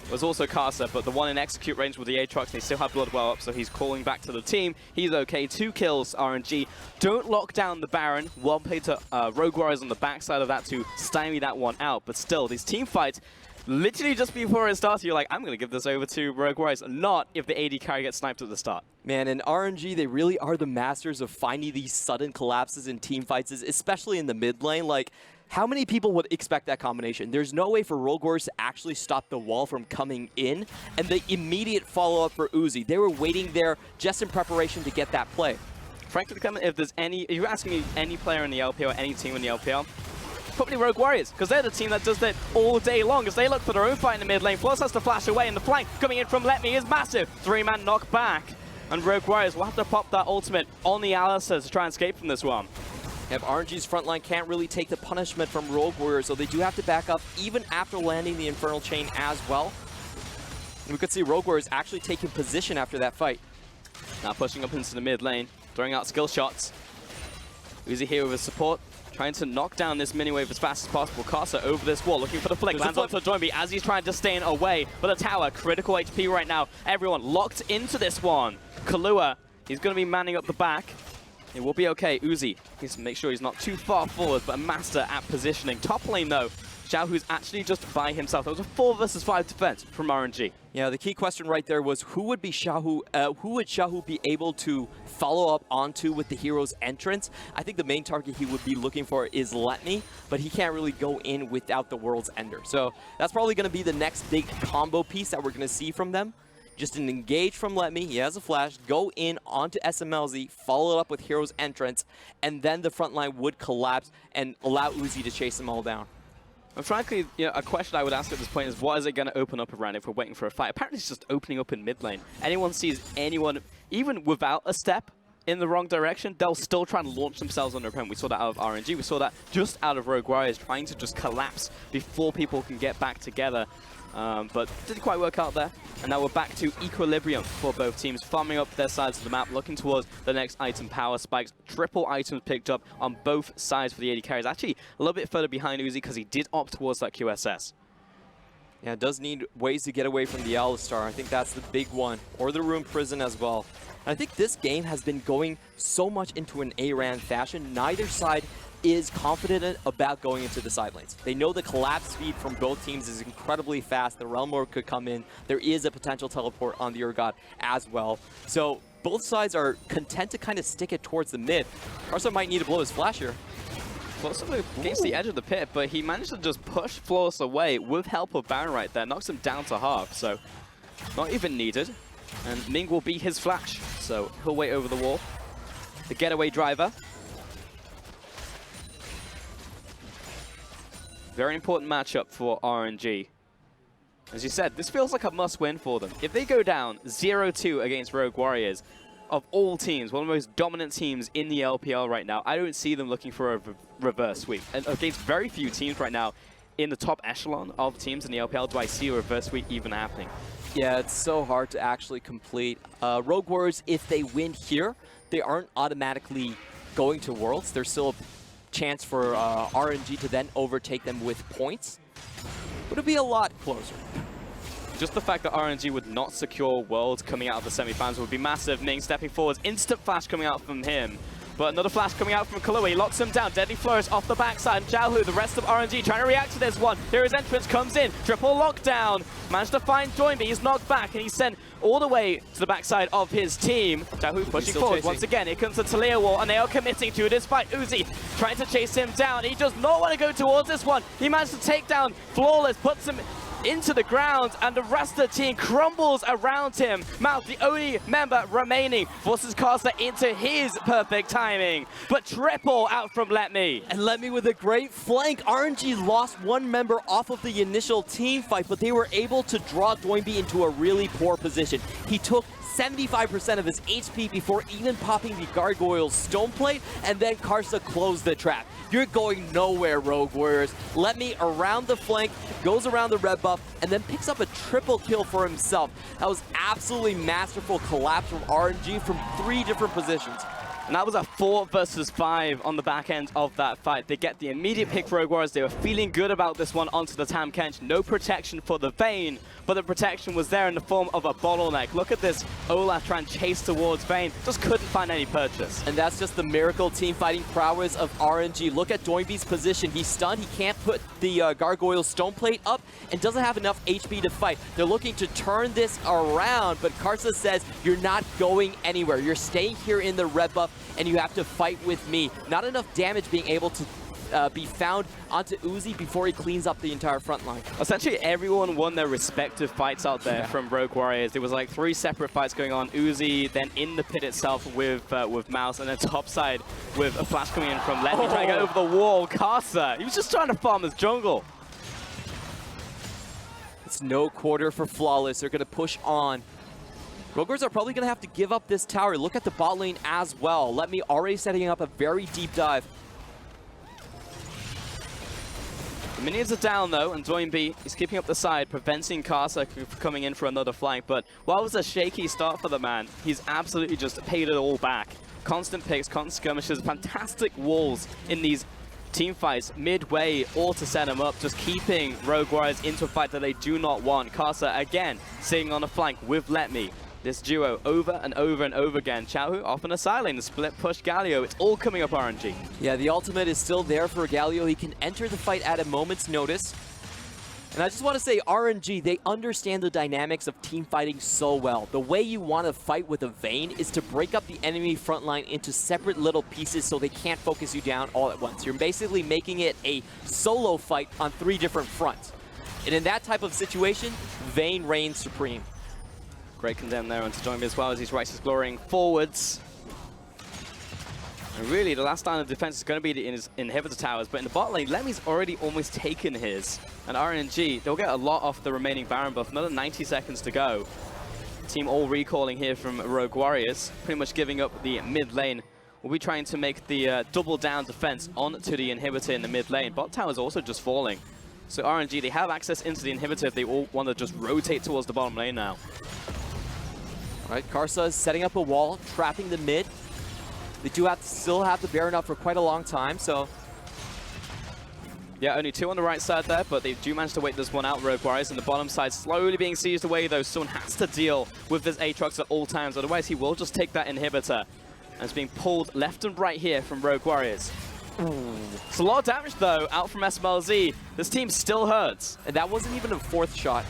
was also Karsa, but the one in execute range with the Aatrox, they still have Blood Well up, so he's calling back to the team. He's okay. 2 kills, RNG. Don't lock down the Baron. Well played to Rogue Warriors on the backside of that to stymie that one out. But still, these team fights, literally just before it starts, you're like, I'm going to give this over to Rogue Warriors. Not if the AD carry gets sniped at the start. Man, and RNG, they really are the masters of finding these sudden collapses in team fights, especially in the mid lane. Like, how many people would expect that combination? There's no way for Rogue Warriors to actually stop the wall from coming in, and the immediate follow-up for Uzi. They were waiting there just in preparation to get that play. Frankly, if there's any, if you're asking me any player in the LPL or any team in the LPL, probably Rogue Warriors, because they're the team that does that all day long as they look for their own fight in the mid lane. Flawless has to flash away, and the flank coming in from Let Me is massive. 3-man knock back, and Rogue Warriors will have to pop that ultimate on the Alistair to try and escape from this one. If RNG's frontline can't really take the punishment from Rogue Warriors, so they do have to back up even after landing the Infernal Chain as well. And we could see Rogue Warriors actually taking position after that fight. Now pushing up into the mid lane, throwing out skill shots. Uzi here with his support, trying to knock down this mini wave as fast as possible. Karsa over this wall, looking for the flick. Lands onto Doinby as he's trying to stay away. But the tower, critical HP right now. Everyone locked into this one. Kahlua, he's going to be manning up the back. It will be okay. Uzi needs to make sure he's not too far forward, but a master at positioning. Top lane, though, Xiaohu's actually just by himself. That was a 4 versus 5 defense from RNG. Yeah, the key question right there was who would Xiaohu be able to follow up onto with the hero's entrance? I think the main target he would be looking for is Let Me, but he can't really go in without the World's Ender. So that's probably going to be the next big combo piece that we're going to see from them. Just an engage from Let Me, he has a flash, go in onto SMLZ, follow it up with Hero's Entrance, and then the front line would collapse and allow Uzi to chase them all down. And frankly, you know, a question I would ask at this point is, what is it going to open up around if we're waiting for a fight? Apparently it's just opening up in mid lane. Anyone sees anyone, even without a step, in the wrong direction, they'll still try and launch themselves on their opponent. We saw that out of RNG. We saw that just out of Rogue Warriors, trying to just collapse before people can get back together. But didn't quite work out there. And now we're back to equilibrium for both teams, farming up their sides of the map, looking towards the next item power spikes. Triple items picked up on both sides for the AD carries. Actually, a little bit further behind Uzi because he did opt towards that QSS. Yeah, it does need ways to get away from the Alistar. I think that's the big one. Or the Ruined Prison as well. And I think this game has been going so much into an ARAN fashion. Neither side is confident about going into the side lanes. They know the collapse speed from both teams is incredibly fast. The Realm Lord could come in. There is a potential teleport on the Urgot as well. So both sides are content to kind of stick it towards the mid. Karsa might need to blow his flash here. Flawless against the edge of the pit, but he managed to just push Flawless away with help of Baron right there. Knocks him down to half, so not even needed. And Ming will be his flash, so he'll wait over the wall. The getaway driver. Very important matchup for RNG. As you said, this feels like a must-win for them. If they go down 0-2 against Rogue Warriors, of all teams, one of the most dominant teams in the LPL right now, I don't see them looking for a reverse sweep. And against very few teams right now, in the top echelon of teams in the LPL, do I see a reverse sweep even happening? Yeah, it's so hard to actually complete. Rogue Warriors, if they win here, they aren't automatically going to Worlds. There's still a chance for RNG to then overtake them with points. But it'd be a lot closer. Just the fact that RNG would not secure Worlds coming out of the semifinals would be massive. Ming stepping forwards, instant flash coming out from him. But another flash coming out from Kalua. He locks him down. Deadly Flourish off the backside. And Xiaohu, the rest of RNG, trying to react to this one. Here his entrance comes in. Triple lockdown. Managed to find Doinby. He's knocked back and he's sent all the way to the backside of his team. Xiaohu pushing forward once again. Here comes the Talia wall and they are committing to it despite Uzi trying to chase him down. He does not want to go towards this one. He managed to take down Flawless, puts him into the ground, and the rest of the team crumbles around him. Mouth, the only member remaining, forces Caster into his perfect timing. But triple out from Let Me. And Let Me with a great flank. RNG lost one member off of the initial team fight, but they were able to draw Doinby into a really poor position. He took 75% of his HP before even popping the Gargoyle's Stone Plate, and then Karsa closed the trap. You're going nowhere, Rogue Warriors. Let Me around the flank, goes around the red buff, and then picks up a triple kill for himself. That was absolutely masterful collapse from RNG from 3 different positions. And that was a 4 versus 5 on the back end of that fight. They get the immediate pick for Rogue Warriors. They were feeling good about this one onto the Tam Kench. No protection for the Vayne, but the protection was there in the form of a bottleneck. Look at this Olaf trying to chase towards Vayne. Just couldn't find any purchase. And that's just the miracle team fighting prowess of RNG. Look at Doinby's position. He's stunned. He can't put the Gargoyle Stone Plate up and doesn't have enough HP to fight. They're looking to turn this around, but Karsa says, you're not going anywhere. You're staying here in the red buff, and you have to fight with me. Not enough damage being able to be found onto Uzi before he cleans up the entire front line. Essentially, everyone won their respective fights out there from Rogue Warriors. There was like 3 separate fights going on. Uzi, then in the pit itself with Mouse, and then topside with a flash coming in from Let Me trying to get over the wall. Karsa, he was just trying to farm his jungle. It's no quarter for Flawless. They're going to push on. Rogue Warriors are probably going to have to give up this tower. Look at the bot lane as well. Let Me already setting up a very deep dive. The minions are down though, and Doinby is keeping up the side, preventing Karsa from coming in for another flank. But while it was a shaky start for the man, he's absolutely just paid it all back. Constant picks, constant skirmishes, fantastic walls in these team fights midway, all to set him up, just keeping Rogue Warriors into a fight that they do not want. Karsa again sitting on the flank with Let Me. This duo over and over and over again. Xiaohu off on a side lane, the split push Galio. It's all coming up RNG. Yeah, the ultimate is still there for Galio. He can enter the fight at a moment's notice. And I just want to say, RNG, they understand the dynamics of team fighting so well. The way you want to fight with a Vayne is to break up the enemy front line into separate little pieces so they can't focus you down all at once. You're basically making it a solo fight on 3 different fronts. And in that type of situation, Vayne reigns supreme. Great condemn there onto Doinby as well as he's Righteous Glorying forwards. And really, the last line of defense is going to be in his inhibitor towers, but in the bot lane, Lemmy's already almost taken his. And RNG, they'll get a lot off the remaining Baron buff, another 90 seconds to go. team all recalling here from Rogue Warriors, pretty much giving up the mid lane. We'll be trying to make the double down defense onto the inhibitor in the mid lane. Bot tower is also just falling. So RNG, they have access into the inhibitor if they all want to just rotate towards the bottom lane now. All right, Karsa is setting up a wall, trapping the mid. They do still have the Baron up for quite a long time, so... Yeah, only 2 on the right side there, but they do manage to wait this one out, Rogue Warriors, and the bottom side slowly being seized away, though. Someone has to deal with this Aatrox at all times, otherwise he will just take that inhibitor. And it's being pulled left and right here from Rogue Warriors. Ooh. It's a lot of damage, though, out from SMLZ. This team still hurts. And that wasn't even a 4th shot.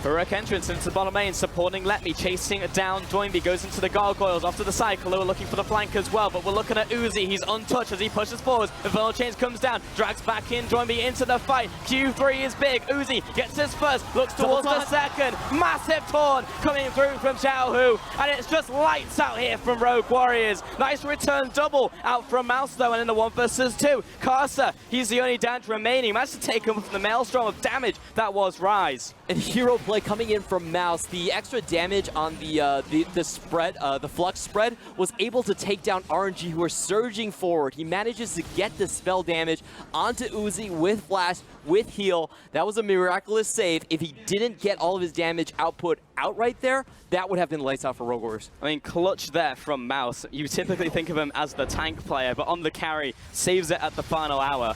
Heroic entrance into the bottom lane, supporting Let Me, chasing it down. Doinby goes into the gargoyles, off to the side. Kalua looking for the flank as well, but we're looking at Uzi. He's untouched as he pushes forward. Infernal Chains comes down, drags back in. Doinby into the fight. Q3 is big. Uzi gets his first, looks towards the second. Massive taunt coming through from Xiaohu, and it's just lights out here from Rogue Warriors. Nice return double out from Mouse, though, and in the 1 versus 2. Karsa, he's the only damage remaining. Managed to take him from the maelstrom of damage that was Rise. And hero play coming in from Mouse. The extra damage on the spread, the Flux spread, was able to take down RNG, who are surging forward. He manages to get the spell damage onto Uzi with flash, with heal. That was a miraculous save. If he didn't get all of his damage output out right there, that would have been lights out for Rogue Warriors. I mean, clutch there from Mouse. You typically think of him as the tank player, but on the carry, saves it at the final hour.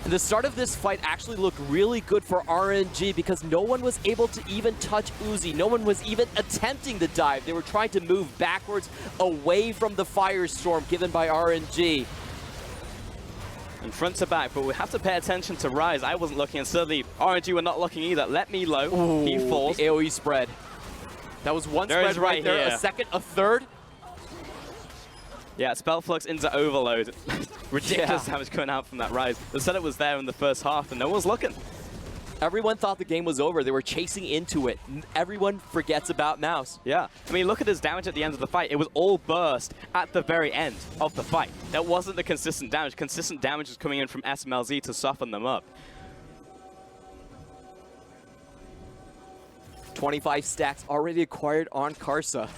And the start of this fight actually looked really good for RNG because no one was able to even touch Uzi. No one was even attempting the dive. They were trying to move backwards away from the firestorm given by RNG. And front to back, but we have to pay attention to Rise. I wasn't looking, and suddenly RNG were not looking either. Let Me low. Ooh, he falls. The AoE spread. That was one There spread right there, here. a second, a third. Yeah, Spell Flux into Overload. Ridiculous damage coming out from that Rise. The setup was there in the first half, and no one was looking. Everyone thought the game was over. They were chasing into it. Everyone forgets about Mouse. Yeah. I mean, look at his damage at the end of the fight. It was all burst at the very end of the fight. That wasn't the consistent damage. Consistent damage was coming in from SMLZ to soften them up. 25 stacks already acquired on Karsa.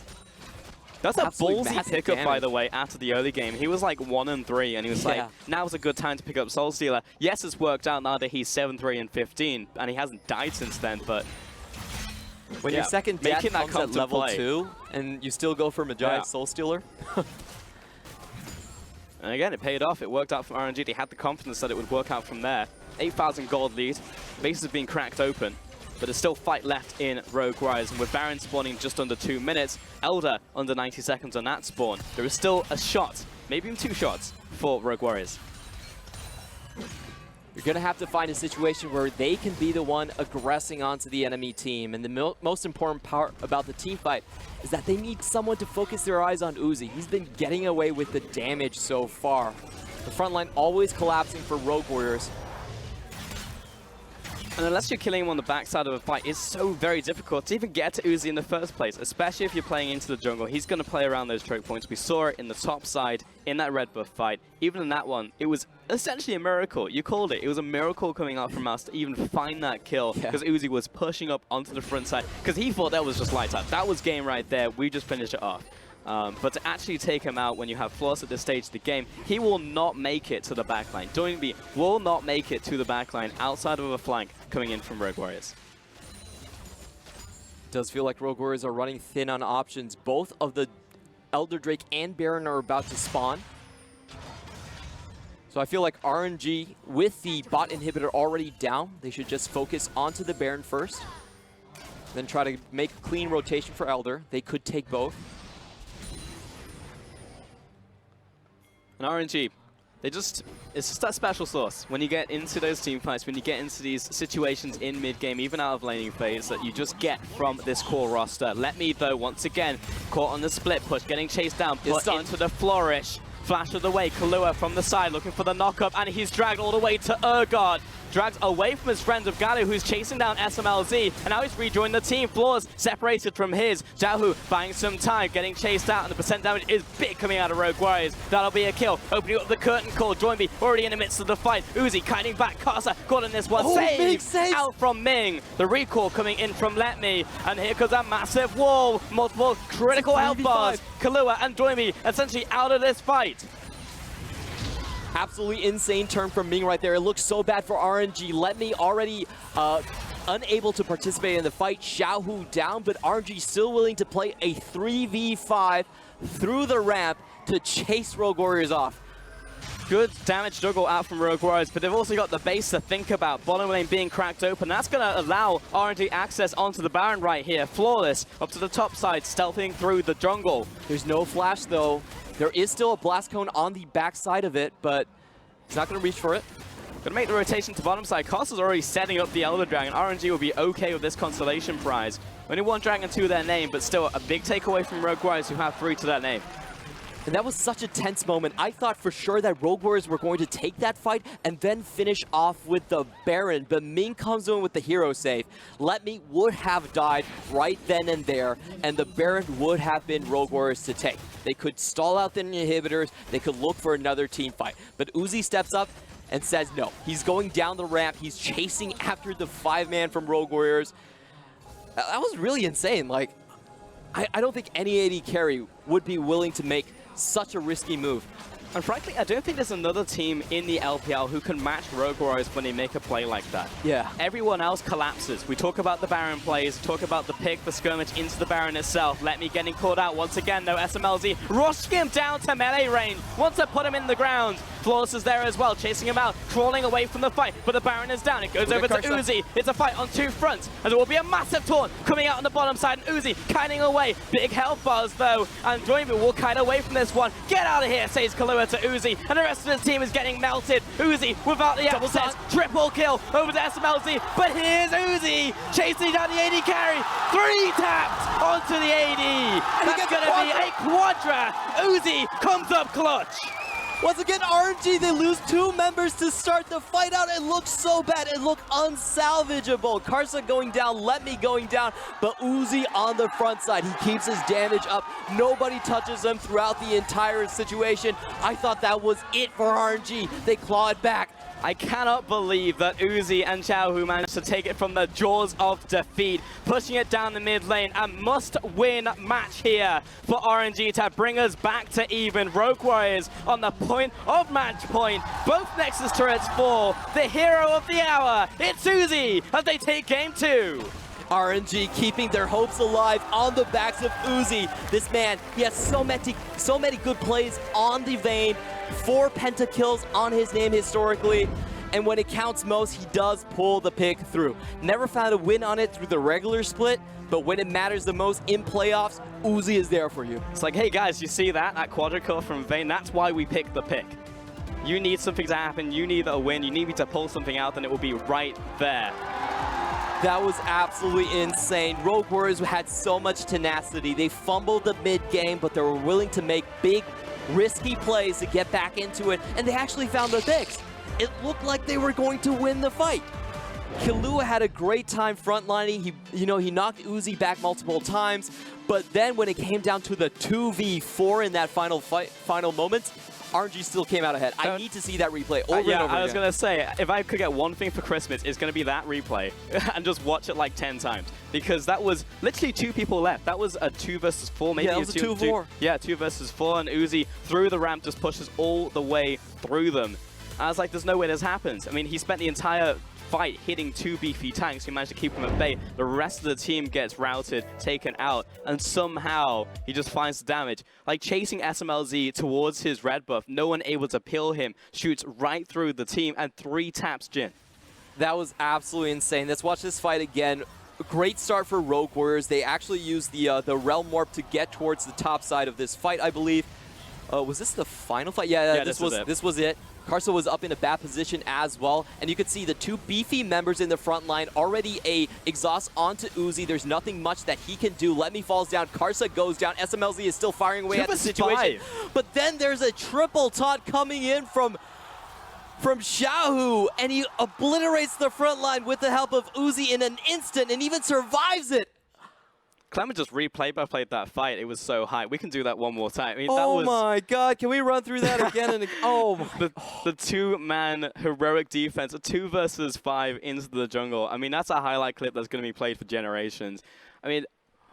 That's a Absolutely ballsy pickup, by the way, after the early game. He was like 1-3, and he was like, now's a good time to pick up Soul Stealer. Yes, it's worked out now that he's 7-3 and 15, and he hasn't died since then, but... When your second death making that comes come at to level play. 2, and you still go for Magi Soul Stealer? And again, it paid off. It worked out for RNG. They had the confidence that it would work out from there. 8,000 gold lead. Base is being cracked open. But there's still fight left in Rogue Warriors. And with Baron spawning just under 2 minutes, Elder under 90 seconds on that spawn, there is still a shot, maybe even 2 shots, for Rogue Warriors. You're going to have to find a situation where they can be the one aggressing onto the enemy team. And the most important part about the team fight is that they need someone to focus their eyes on Uzi. He's been getting away with the damage so far. The front line always collapsing for Rogue Warriors. And unless you're killing him on the backside of a fight, it's so very difficult to even get to Uzi in the first place, especially if you're playing into the jungle. He's going to play around those choke points. We saw it in the top side in that red buff fight. Even in that one, it was essentially a miracle. You called it. It was a miracle coming out from us to even find that kill because Uzi was pushing up onto the front side because he thought that was just light up. That was game right there. We just finished it off. But to actually take him out when you have Floss at this stage of the game, he will not make it to the backline. Doinby will not make it to the backline outside of a flank coming in from Rogue Warriors. It does feel like Rogue Warriors are running thin on options. Both of the Elder Drake and Baron are about to spawn. So I feel like RNG, with the bot inhibitor already down, they should just focus onto the Baron first. Then try to make a clean rotation for Elder. They could take both. And RNG, it's just that special sauce. When you get into those team fights, when you get into these situations in mid-game, even out of laning phase, that you just get from this core roster. Let Me, though, once again, caught on the split push, getting chased down, put into the flourish. Flash of the way, Kalua from the side, looking for the knock-up, and he's dragged all the way to Urgard. dragged away from his friend of Galu, who's chasing down SMLZ, and now he's rejoined the team. Floors separated from his. Xiaohu buying some time, getting chased out, and the percent damage is big coming out of Rogue Warriors. That'll be a kill. Opening up the curtain call. Joinby already in the midst of the fight. Uzi kiting back. Karsa caught in this one. Save out from Ming. The recall coming in from Let Me, and here comes a massive wall. Multiple critical health bars. Kahlua and Joinby essentially out of this fight. Absolutely insane turn from Ming right there. It looks so bad for RNG. Let Me already unable to participate in the fight. Xiaohu down, but RNG still willing to play a 3v5 through the ramp to chase Rogue Warriors off. Good damage juggle out from Rogue Warriors, but they've also got the base to think about. Bottom lane being cracked open. That's going to allow RNG access onto the Baron right here. Flawless up to the top side, stealthing through the jungle. There's no flash though. There is still a blast cone on the back side of it, but he's not going to reach for it. Gonna make the rotation to bottom side. Karsa's already setting up the Elder Dragon. RNG will be okay with this constellation prize. Only one dragon to their name, but still a big takeaway from Rogue Warriors, who have 3 to their name. And that was such a tense moment. I thought for sure that Rogue Warriors were going to take that fight and then finish off with the Baron, but Ming comes in with the hero save. Let Me would have died right then and there, and the Baron would have been Rogue Warriors to take. They could stall out the inhibitors, they could look for another team fight. But Uzi steps up and says no. He's going down the ramp, he's chasing after the 5-man from Rogue Warriors. That was really insane. Like, I don't think any AD carry would be willing to make such a risky move. And frankly, I don't think there's another team in the LPL who can match Rogue Warriors when they make a play like that. Yeah. Everyone else collapses. We talk about the Baron plays, talk about the pick, the skirmish into the Baron itself. Let Me getting caught out once again, though. SMLZ rushing him down to melee range. Wants to put him in the ground. Flawless is there as well, chasing him out, crawling away from the fight, but the Baron is down. It goes over to Uzi. It's a fight on 2 fronts, and there will be a massive taunt coming out on the bottom side, and Uzi kiting away. Big health bars, though, and Joinby will kite away from this one. Get out of here, says Kahlua to Uzi, and the rest of his team is getting melted. Uzi without the access, triple kill over to SMLZ, but here's Uzi chasing down the AD carry. 3 taps onto the AD. That's going to be a quadra. Uzi comes up clutch. Once again, RNG, they lose 2 members to start the fight out. It looks so bad. It looked unsalvageable. Karsa going down, Let Me going down, but Uzi on the front side. He keeps his damage up. Nobody touches him throughout the entire situation. I thought that was it for RNG. They clawed back. I cannot believe that Uzi and Xiaohu managed to take it from the jaws of defeat, pushing it down the mid lane. A must-win match here for RNG to bring us back to even. Rogue Warriors on the point of match point. Both Nexus turrets fall. The hero of the hour, it's Uzi as they take game 2. RNG keeping their hopes alive on the backs of Uzi. This man, he has so many good plays on the vein. 4 pentakills on his name historically, and when it counts most, he does pull the pick through. Never found a win on it through the regular split, but when it matters the most in playoffs, Uzi is there for you. It's like, hey guys, you see that quadricle from Vayne? That's why we picked the pick. You need something to happen, you need a win, you need me to pull something out, and it will be right there. That was absolutely insane. Rogue Warriors had so much tenacity. They fumbled the mid game, but they were willing to make big, risky plays to get back into it, and they actually found the fix. It looked like they were going to win the fight. Kahlua had a great time frontlining. He knocked Uzi back multiple times, but then when it came down to the 2v4 in that final moments, RNG still came out ahead. I need to see that replay over and over again. I was going to say, if I could get one thing for Christmas, it's going to be that replay and just watch it like 10 times. Because that was literally 2 people left. That was a 2 versus 4, maybe. Yeah, it was a 2v4. Yeah, 2 versus 4, and Uzi through the ramp just pushes all the way through them. I was like, there's no way this happens. I mean, he spent the entire fight hitting 2 beefy tanks who managed to keep him at bay. The rest of the team gets routed, taken out, and somehow he just finds the damage. Like chasing SMLZ towards his red buff, no one able to peel him, shoots right through the team, and 3 taps Jhin. That was absolutely insane. Let's watch this fight again. Great start for Rogue Warriors. They actually used the Realm Warp to get towards the top side of this fight, I believe. Was this the final fight? Yeah, this was it. Karsa was up in a bad position as well, and you could see the 2 beefy members in the front line, already a exhaust onto Uzi. There's nothing much that he can do. Let Me falls down, Karsa goes down, SMLZ is still firing away at the situation. But then there's a triple taunt coming in from from Xiaohu, and he obliterates the front line with the help of Uzi in an instant and even survives it. Clement just played that fight. It was so high. We can do that one more time. I mean, Oh my God, can we run through that again and again? Oh my. The two-man heroic defense, a 2 versus 5 into the jungle. I mean, that's a highlight clip that's going to be played for generations. I mean,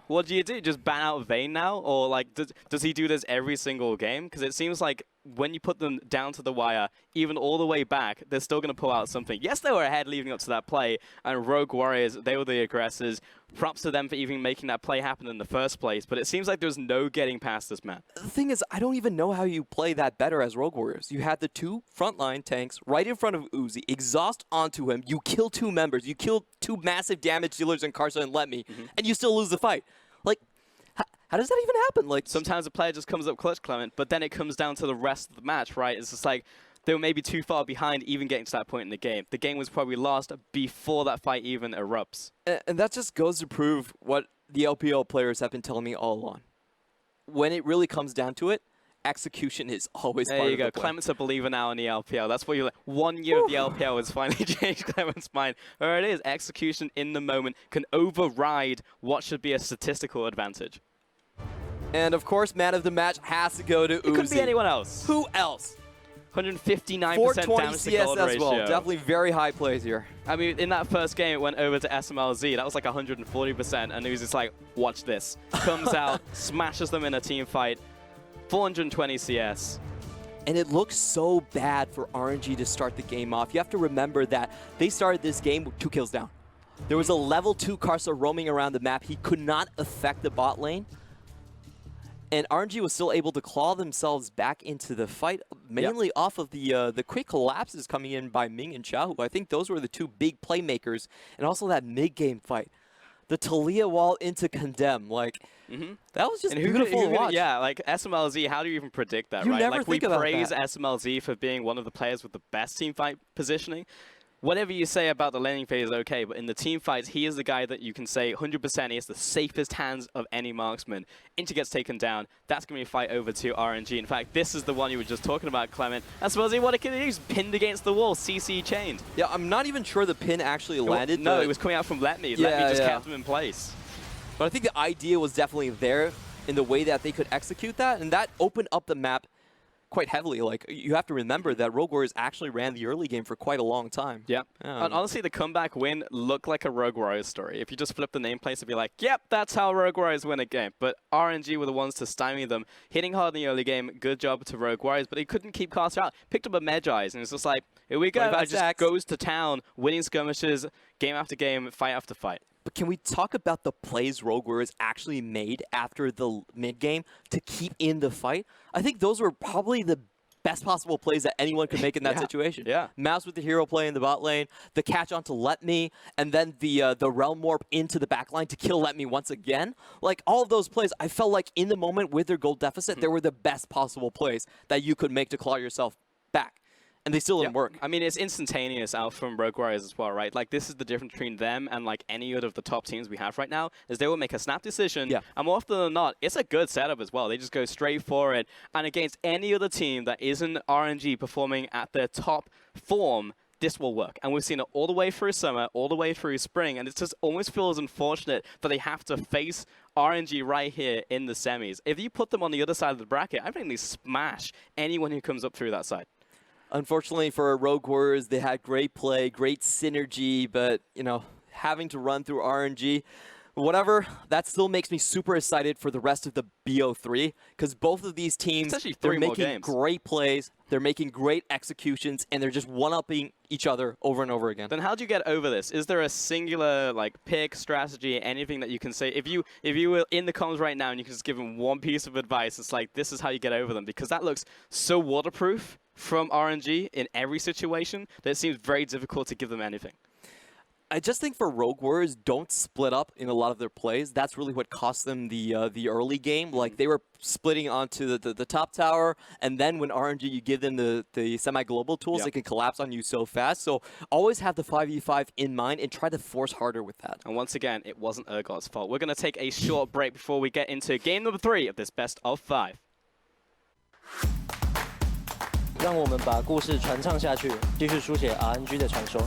what do you do? Just ban out Vayne now? Or like, does he do this every single game? Because it seems like when you put them down to the wire, even all the way back, they're still going to pull out something. Yes, they were ahead leading up to that play, and Rogue Warriors, they were the aggressors. Props to them for even making that play happen in the first place, but it seems like there's no getting past this man. The thing is, I don't even know how you play that better as Rogue Warriors. You had the 2 frontline tanks right in front of Uzi, exhaust onto him, you kill 2 members, you kill 2 massive damage dealers in Karsa and Let Me, and you still lose the fight. Like, how does that even happen? Like, sometimes a player just comes up clutch, Clement, but then it comes down to the rest of the match, right? It's just like they were maybe too far behind even getting to that point in the game. The game was probably lost before that fight even erupts. And that just goes to prove what the LPL players have been telling me all along. When it really comes down to it, execution is always part of the play. There you go. Clement's a believer now in the LPL. That's what you're like. 1 year of the LPL has finally changed Clement's mind. There it is. Execution in the moment can override what should be a statistical advantage. And of course, man of the match has to go to Uzi. It could be anyone else. Who else? 159% 420 damage to CS gold as ratio. well. Definitely very high plays here. I mean, in that first game, it went over to SMLZ. That was like 140%, and he was just like, watch this. Comes out, smashes them in a team fight. 420 CS. And it looks so bad for RNG to start the game off. You have to remember that they started this game with 2 kills down. There was a level 2 Karsa roaming around the map. He could not affect the bot lane. And RNG was still able to claw themselves back into the fight, mainly off of the quick collapses coming in by Ming and Xiaohu. I think those were the 2 big playmakers, and also that mid-game fight. The Talia wall into Condemn, like, that was just beautiful to watch. Yeah, like SMLZ, how do you even predict that, You right? never Like, think we about praise that. SMLZ for being one of the players with the best team fight positioning. Whatever you say about the laning phase is okay, but in the team fights, he is the guy that you can say 100% he has the safest hands of any marksman. Inter gets taken down. That's going to be a fight over to RNG. In fact, this is the one you were just talking about, Clement. I suppose what it could do is pinned against the wall, CC chained. Yeah, I'm not even sure the pin actually landed. No, it was coming out from Let Me. Let Me just kept him in place. But I think the idea was definitely there in the way that they could execute that, and that opened up the map quite heavily. Like, you have to remember that Rogue Warriors actually ran the early game for quite a long time. Yeah. And honestly, the comeback win looked like a Rogue Warriors story. If you just flip the nameplates, it'd be like, yep, that's how Rogue Warriors win a game. But RNG were the ones to stymie them. Hitting hard in the early game, good job to Rogue Warriors, but he couldn't keep Carter out. Picked up a Medjais, and it's just like, here we go. It just goes to town, winning skirmishes, game after game, fight after fight. But can we talk about the plays Rogue Warriors actually made after the mid-game to keep in the fight? I think those were probably the best possible plays that anyone could make in that situation. Yeah. Mouse with the hero play in the bot lane, the catch on to Let Me, and then the Realm Warp into the back line to kill Let Me once again. Like, all of those plays, I felt like in the moment with their gold deficit, they were the best possible plays that you could make to claw yourself back. And they still didn't work. I mean, it's instantaneous out from Rogue Warriors as well, right? Like, this is the difference between them and, like, any other of the top teams we have right now, is they will make a snap decision, and more often than not, it's a good setup as well. They just go straight for it. And against any other team that isn't RNG performing at their top form, this will work. And we've seen it all the way through summer, all the way through spring, and it just almost feels unfortunate that they have to face RNG right here in the semis. If you put them on the other side of the bracket, I think they smash anyone who comes up through that side. Unfortunately for Rogue Warriors, they had great play, great synergy, but, you know, having to run through RNG, whatever, that still makes me super excited for the rest of the BO3, because both of these teams, they're making great plays, they're making great executions, and they're just one-upping each other over and over again. Then how do you get over this? Is there a singular, like, pick, strategy, anything that you can say? If you were in the comms right now and you could just give them one piece of advice, it's like, this is how you get over them, because that looks so waterproof from RNG in every situation that it seems very difficult to give them anything. I just think for Rogue Warriors, don't split up in a lot of their plays. That's really what cost them the early game. Like, they were splitting onto the top tower, and then when RNG, you give them the semi-global tools, they can collapse on you so fast. So always have the 5v5 in mind and try to force harder with that. And once again, it wasn't Urgot's fault. We're going to take a short break before we get into game number 3 of this best of 5. 让我们把故事传唱下去，继续书写 RNG 的传说。